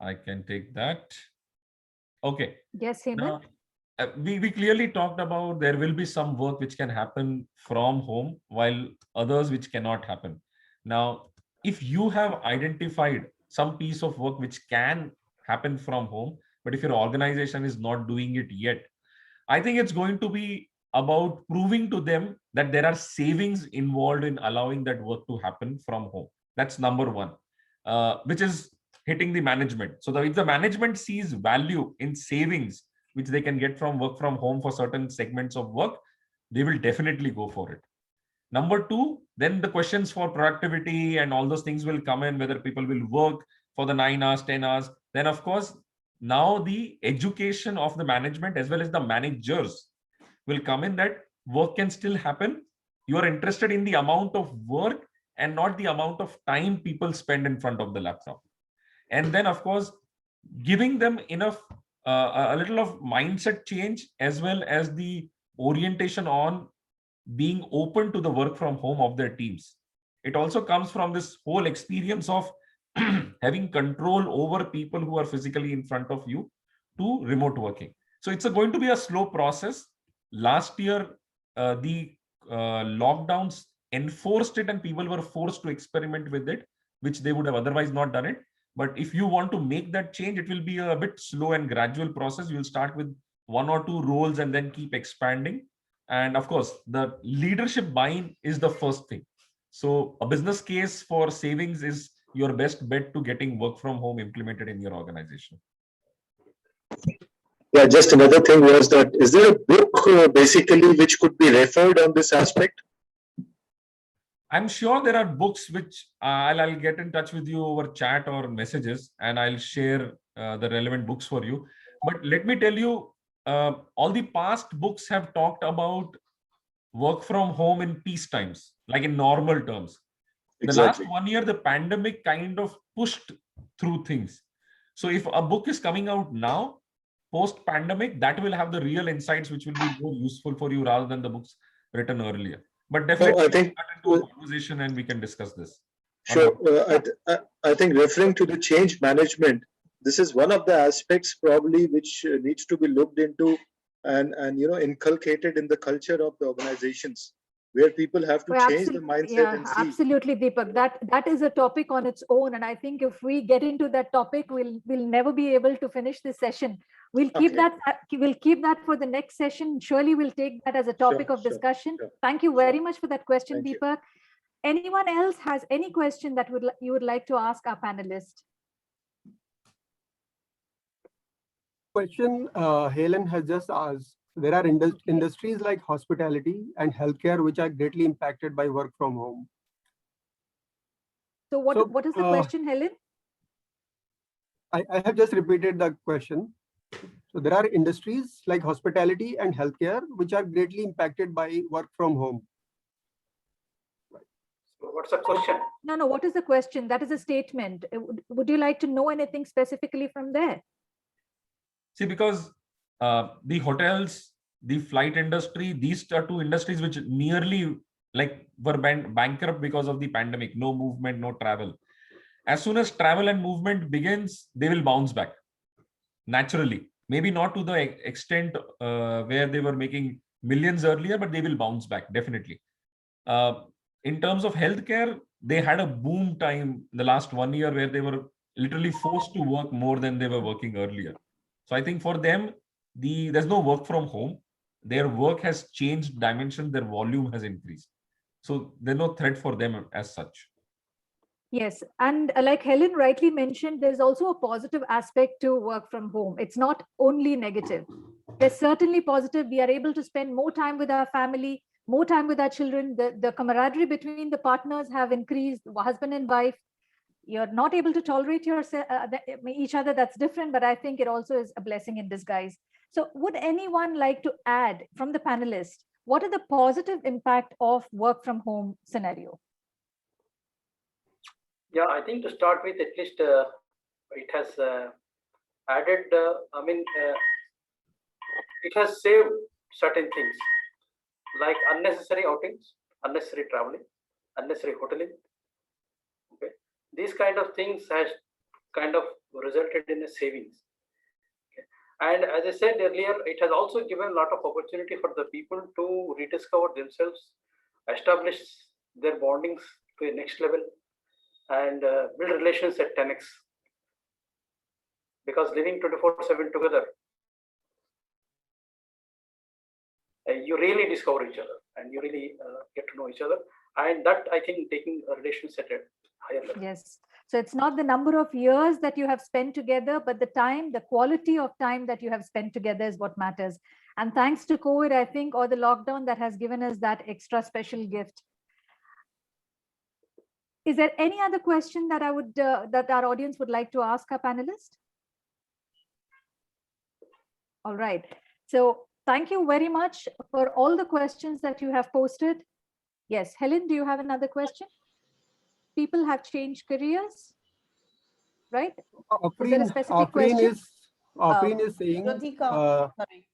Speaker 3: I can take that. Okay.
Speaker 1: Yes, Hemant.
Speaker 3: Now, we clearly talked about there will be some work which can happen from home while others which cannot happen. Now, if you have identified some piece of work which can happen from home, but if your organization is not doing it yet, I think it's going to be about proving to them that there are savings involved in allowing that work to happen from home. That's number one, which is hitting the management. So if the management sees value in savings, which they can get from work from home for certain segments of work, they will definitely go for it. Number two, then the questions for productivity and all those things will come in, whether people will work for the 9 hours, 10 hours. Then, of course, now the education of the management as well as the managers will come in that work can still happen. You are interested in the amount of work and not the amount of time people spend in front of the laptop. And then, of course, giving them enough, a little of mindset change as well as the orientation on being open to the work from home of their teams. It also comes from this whole experience of having control over people who are physically in front of you to remote working. So it's going to be a slow process. Last year, the lockdowns enforced it and people were forced to experiment with it, which they would have otherwise not done it. But if you want to make that change, it will be a bit slow and gradual process. You'll start with 1 or 2 roles and then keep expanding. And of course, the leadership buy-in is the first thing. So a business case for savings is your best bet to getting work from home implemented in your organization.
Speaker 8: Yeah, just another thing was that, is there a book basically which could be referred on this aspect?
Speaker 3: I'm sure there are books which I'll get in touch with you over chat or messages, and I'll share the relevant books for you. But let me tell you, all the past books have talked about work from home in peace times, like in normal terms.
Speaker 8: Exactly.
Speaker 3: The last 1 year, the pandemic kind of pushed through things. So if a book is coming out now, post-pandemic, that will have the real insights which will be more useful for you rather than the books written earlier. But definitely,
Speaker 8: I think
Speaker 3: into a conversation and we can discuss this.
Speaker 8: Sure. I think referring to the change management, this is one of the aspects probably which needs to be looked into and inculcated in the culture of the organizations, where people have to change the mindset and see.
Speaker 1: Absolutely, Deepak. That is a topic on its own, and I think if we get into that topic, we'll never be able to finish this session. We'll keep that. We'll keep that for the next session. Surely, we'll take that as a topic of discussion.
Speaker 8: Sure.
Speaker 1: Thank you very much for that question,
Speaker 8: Thank
Speaker 1: Deepak. Anyone else has any question that you would like to ask our panelists?
Speaker 4: Question Helen has just asked. There are industries like hospitality and healthcare which are greatly impacted by work from home.
Speaker 1: So what is the question, Helen?
Speaker 4: I have just repeated the question. So there are industries like hospitality and healthcare which are greatly impacted by work from home.
Speaker 2: What's the question?
Speaker 1: No. What is the question? That is a statement. Would you like to know anything specifically from there?
Speaker 3: See, because the hotels, the flight industry, these are two industries which nearly were bankrupt because of the pandemic. No movement, no travel. As soon as travel and movement begins, they will bounce back naturally. Maybe not to the extent where they were making millions earlier, but they will bounce back definitely. In terms of healthcare, they had a boom time the last 1 year where they were literally forced to work more than they were working earlier. So I think for them, there's no work from home. Their work has changed dimension, their volume has increased. So there's no threat for them as such.
Speaker 1: Yes, and like Helen rightly mentioned, there's also a positive aspect to work from home. It's not only negative. There's certainly positive. We are able to spend more time with our family, more time with our children. The camaraderie between the partners have increased, husband and wife. You're not able to tolerate each other. That's different, but I think it also is a blessing in disguise. So would anyone like to add from the panelists, what are the positive impact of work from home scenario?
Speaker 2: Yeah, I think to start with, at least it has added, it has saved certain things like unnecessary outings, unnecessary traveling, unnecessary hoteling. Okay, these kind of things has kind of resulted in a savings. Okay. And as I said earlier, it has also given a lot of opportunity for the people to rediscover themselves, establish their bondings to a next level, and build relations at 10x. Because living 24/7 together, you really discover each other and you really get to know each other. And that, I think, taking relations at a higher level.
Speaker 1: Yes. So it's not the number of years that you have spent together, but the time, the quality of time that you have spent together is what matters. And thanks to COVID, I think, or the lockdown, that has given us that extra special gift. Is there any other question that that our audience would like to ask our panelists? All right. So thank you very much for all the questions that you have posted. Yes, Helen, do you have another question? People have changed careers, right? Is there a specific question?
Speaker 4: Afreen is saying,
Speaker 9: Jyotika, sorry.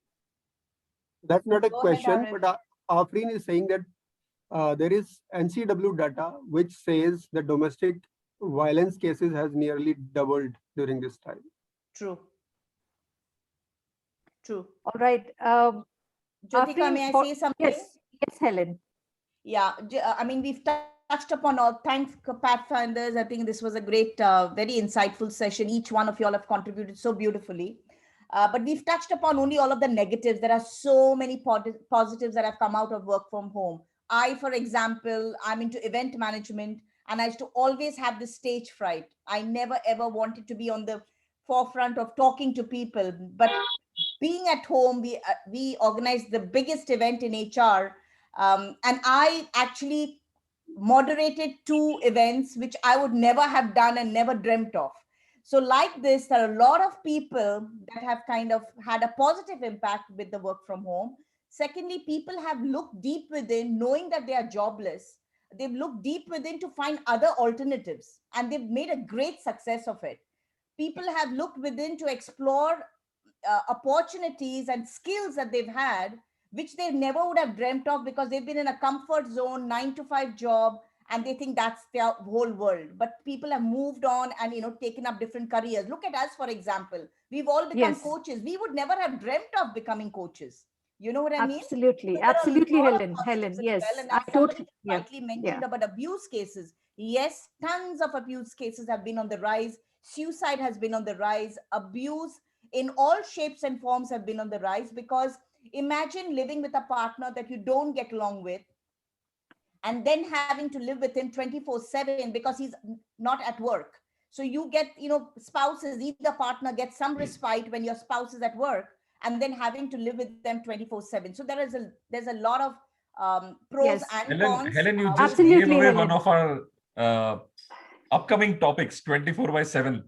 Speaker 4: That's not a
Speaker 9: Go ahead,
Speaker 4: question,
Speaker 9: Arif.
Speaker 4: but Afreen is saying that there is NCW data which says the domestic violence cases has nearly doubled during this time.
Speaker 9: True. True.
Speaker 1: All right.
Speaker 9: Jyotika,
Speaker 1: Afreen,
Speaker 9: may I say something?
Speaker 1: Yes, yes, Helen.
Speaker 9: Yeah, I mean, we've touched upon all. Thanks, Pathfinders. I think this was a great, very insightful session. Each one of you all have contributed so beautifully. But we've touched upon only all of the negatives. There are so many positives that have come out of work from home. I, for example, I'm into event management, and I used to always have this stage fright. I never ever wanted to be on the forefront of talking to people. But being at home, we organized the biggest event in HR, and I actually moderated 2 events which I would never have done and never dreamt of. So like this, there are a lot of people that have kind of had a positive impact with the work from home. Secondly, people have looked deep within, knowing that they are jobless. They've looked deep within to find other alternatives, and they've made a great success of it. People have looked within to explore opportunities and skills that they've had, which they never would have dreamt of because they've been in a comfort zone, 9-to-5 job, and they think that's their whole world. But people have moved on and, you know, taken up different careers. Look at us, for example. We've all become
Speaker 1: Yes.
Speaker 9: coaches. We would never have dreamt of becoming coaches. You know what I mean?
Speaker 1: Absolutely,
Speaker 9: So there are a
Speaker 1: absolutely,
Speaker 9: lot of
Speaker 1: Helen.
Speaker 9: positives as
Speaker 1: Yes,
Speaker 9: well. And
Speaker 1: I
Speaker 9: as somebody
Speaker 1: totally, yeah,
Speaker 9: rightly mentioned about abuse cases, yes, tons of abuse cases have been on the rise. Suicide has been on the rise. Abuse in all shapes and forms have been on the rise, because imagine living with a partner that you don't get along with, and then having to live with him 24/7 because he's not at work. So you get, you know, spouses, either partner gets some respite when your spouse is at work, and then having to live with them 24/7. So there's a lot of pros
Speaker 1: Yes.
Speaker 9: and cons.
Speaker 3: Helen, you just
Speaker 1: Absolutely,
Speaker 3: gave away
Speaker 1: Helen.
Speaker 3: one of our upcoming topics, 24/7.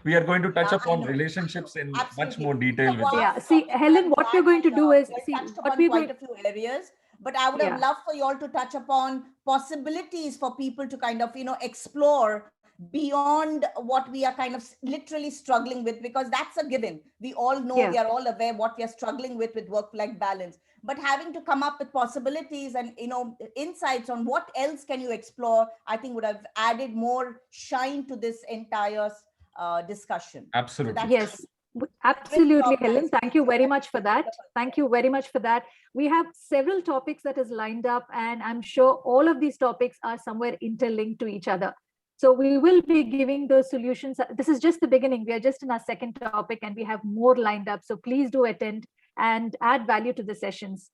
Speaker 3: We are going to touch
Speaker 9: Yeah, I
Speaker 3: upon
Speaker 9: know.
Speaker 3: relationships in much
Speaker 9: Absolutely.
Speaker 3: more detail with
Speaker 9: So
Speaker 3: you.
Speaker 1: Yeah, see, Helen, what we're going to do is, see,
Speaker 9: touched
Speaker 1: what
Speaker 9: upon
Speaker 1: we're
Speaker 9: quite
Speaker 1: going,
Speaker 9: a few areas, but I would have
Speaker 1: Yeah.
Speaker 9: loved for you all to touch upon possibilities for people to kind of, you know, explore beyond what we are kind of literally struggling with, because that's a given. We all know,
Speaker 1: Yeah.
Speaker 9: we are all aware what we are struggling with work-life balance, but having to come up with possibilities and, you know, insights on what else can you explore, I think would have added more shine to this entire discussion.
Speaker 3: Absolutely.
Speaker 9: that's-
Speaker 1: Yes, absolutely,
Speaker 9: job,
Speaker 1: Helen.
Speaker 9: guys.
Speaker 1: Thank you very much for that. Thank you very much for that. We have several topics that is lined up, and I'm sure all of these topics are somewhere interlinked to each other. So we will be giving those solutions. This is just the beginning. We are just in our second topic, and we have more lined up. So please do attend and add value to the sessions.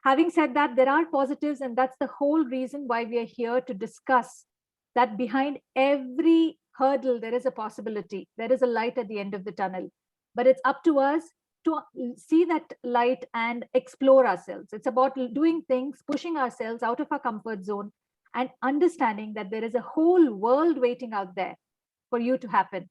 Speaker 1: Having said that, there are positives, and that's the whole reason why we are here to discuss that behind every hurdle, there is a possibility. There is a light at the end of the tunnel. But it's up to us to see that light and explore ourselves. It's about doing things, pushing ourselves out of our comfort zone, and understanding that there is a whole world waiting out there for you to happen.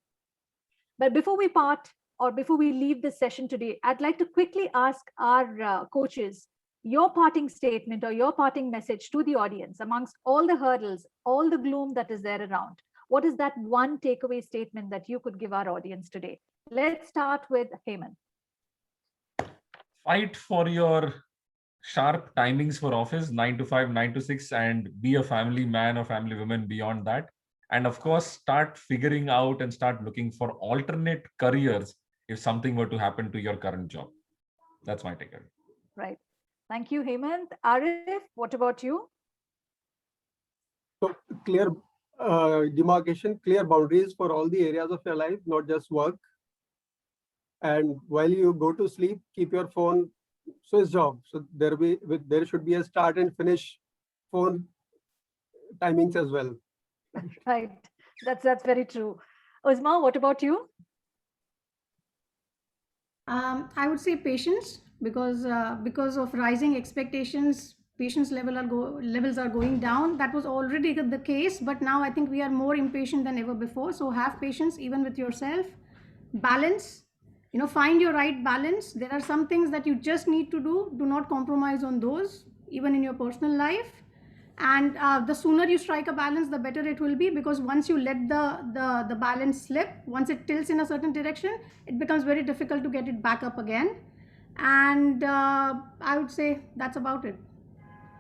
Speaker 1: But before we part, or before we leave this session today, I'd like to quickly ask our coaches your parting statement or your parting message to the audience amongst all the hurdles, all the gloom that is there around. What is that one takeaway statement that you could give our audience today? Let's start with Hemant.
Speaker 3: Fight for your sharp timings for office, 9 to 5, 9 to 6, and be a family man or family woman beyond that. And of course, start figuring out and start looking for alternate careers if something were to happen to your current job. That's my takeaway.
Speaker 1: Right. Thank you, Hemant. Arif, what about you?
Speaker 4: So clear demarcation, clear boundaries for all the areas of your life, not just work. And while you go to sleep, keep your phone switched off. So there should be a start and finish phone timings as well.
Speaker 1: Right. That's very true. Uzma, what about you?
Speaker 5: I would say patience, because of rising expectations, patience levels are going down. That was already the case, but now I think we are more impatient than ever before. So have patience even with yourself. Balance, find your right balance. There are some things that you just need to do. Do not compromise on those, even in your personal life. And the sooner you strike a balance, the better it will be, because once you let the balance slip, once it tilts in a certain direction, it becomes very difficult to get it back up again. And I would say that's about it.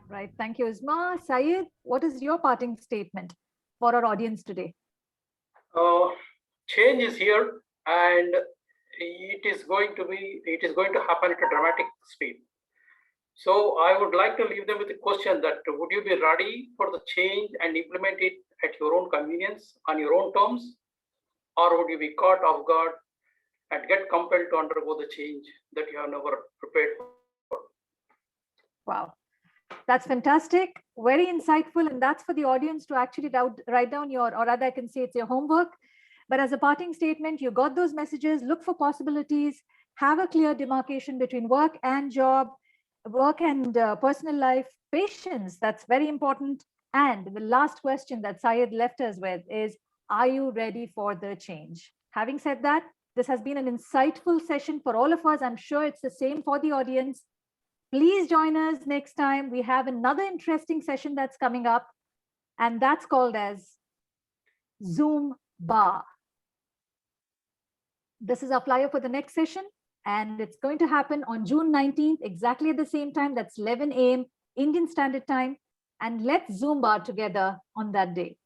Speaker 1: Right. Thank you, Uzma. Syed, what is your parting statement for our audience today?
Speaker 2: Change is here, and it is going to happen at a dramatic speed. So I would like to leave them with a question that would you be ready for the change and implement it at your own convenience, on your own terms, or would you be caught off guard and get compelled to undergo the change that you have never prepared for?
Speaker 1: Wow, that's fantastic. Very insightful. And that's for the audience to actually write down your, or rather I can say it's your homework. But as a parting statement, you got those messages, look for possibilities, have a clear demarcation between work and job, work and personal life, patience, that's very important. And the last question that Syed left us with is, are you ready for the change? Having said that, this has been an insightful session for all of us. I'm sure it's the same for the audience. Please join us next time. We have another interesting session that's coming up, and that's called as Zumba. This is our flyer for the next session. And it's going to happen on June 19th, exactly at the same time. That's 11 a.m. Indian Standard Time. And let's Zumba together on that day.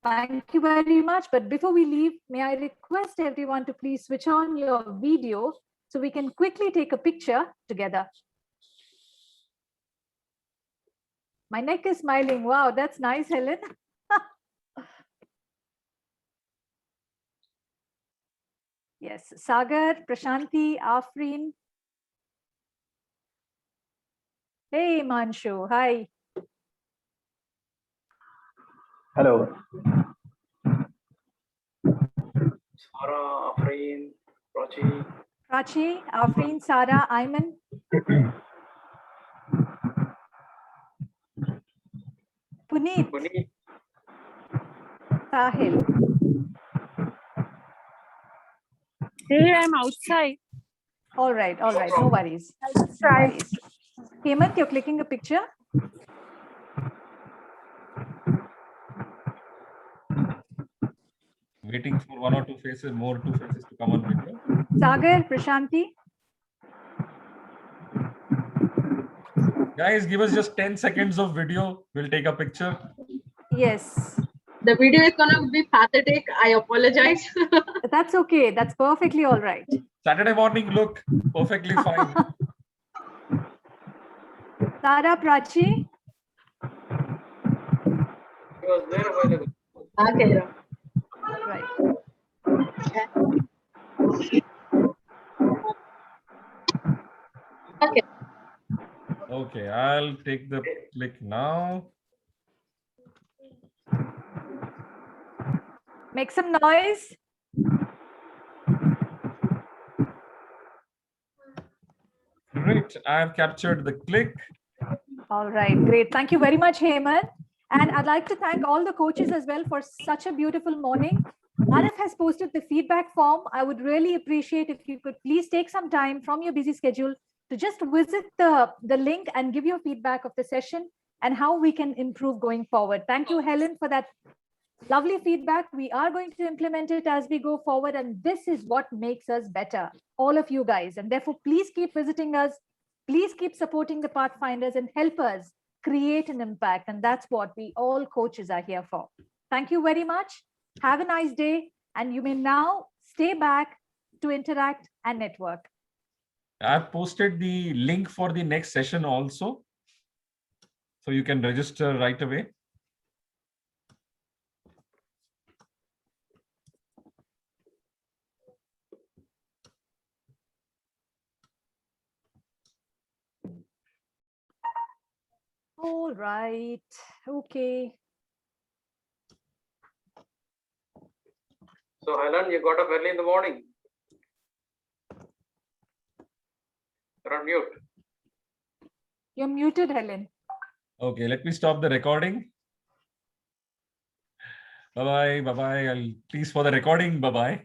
Speaker 1: Thank you very much. But before we leave, may I request everyone to please switch on your video so we can quickly take a picture together. My neck is smiling. Wow, that's nice, Helen. Yes, Sagar, Prashanti, Afreen. Hey, Manshu, hi.
Speaker 10: Hello.
Speaker 2: Sarah, Afreen, Prachi.
Speaker 1: Prachi, Afreen, Sarah, Ayman. Puneet.
Speaker 2: Puneet.
Speaker 1: Sahil.
Speaker 11: Hey, I'm outside.
Speaker 1: All right, no worries.
Speaker 11: Try.
Speaker 1: Hemant, you're clicking a picture.
Speaker 3: Waiting for one or two faces to come on video.
Speaker 1: Sagar, Prashanti.
Speaker 3: Guys, give us just 10 seconds of video. We'll take a picture.
Speaker 1: Yes.
Speaker 11: The video is gonna be pathetic. I apologize.
Speaker 1: That's okay. That's perfectly all right.
Speaker 3: Saturday morning look, perfectly fine.
Speaker 1: Tara, Prachi.
Speaker 2: He was there available.
Speaker 11: Okay.
Speaker 1: Right.
Speaker 11: Okay.
Speaker 3: Okay, I'll take the click now.
Speaker 1: Make some noise.
Speaker 3: Great, I've captured the click.
Speaker 1: All right, great. Thank you very much, Hemant. And I'd like to thank all the coaches as well for such a beautiful morning. Arif has posted the feedback form. I would really appreciate if you could please take some time from your busy schedule to just visit the link and give your feedback of the session and how we can improve going forward. Thank you, Helen, for that lovely feedback. We are going to implement it as we go forward, and this is what makes us better, all of you guys. And therefore, please keep visiting us. Please keep supporting the Pathfinders and help us create an impact. And that's what we all coaches are here for. Thank you very much. Have a nice day. And you may now stay back to interact and network.
Speaker 3: I've posted the link for the next session also, so you can register right away.
Speaker 1: All right. Okay.
Speaker 2: So Helen, you got up early in the morning. You're on mute.
Speaker 1: You're muted, Helen.
Speaker 3: Okay, let me stop the recording. Bye-bye, bye-bye. Please, for the recording, bye-bye.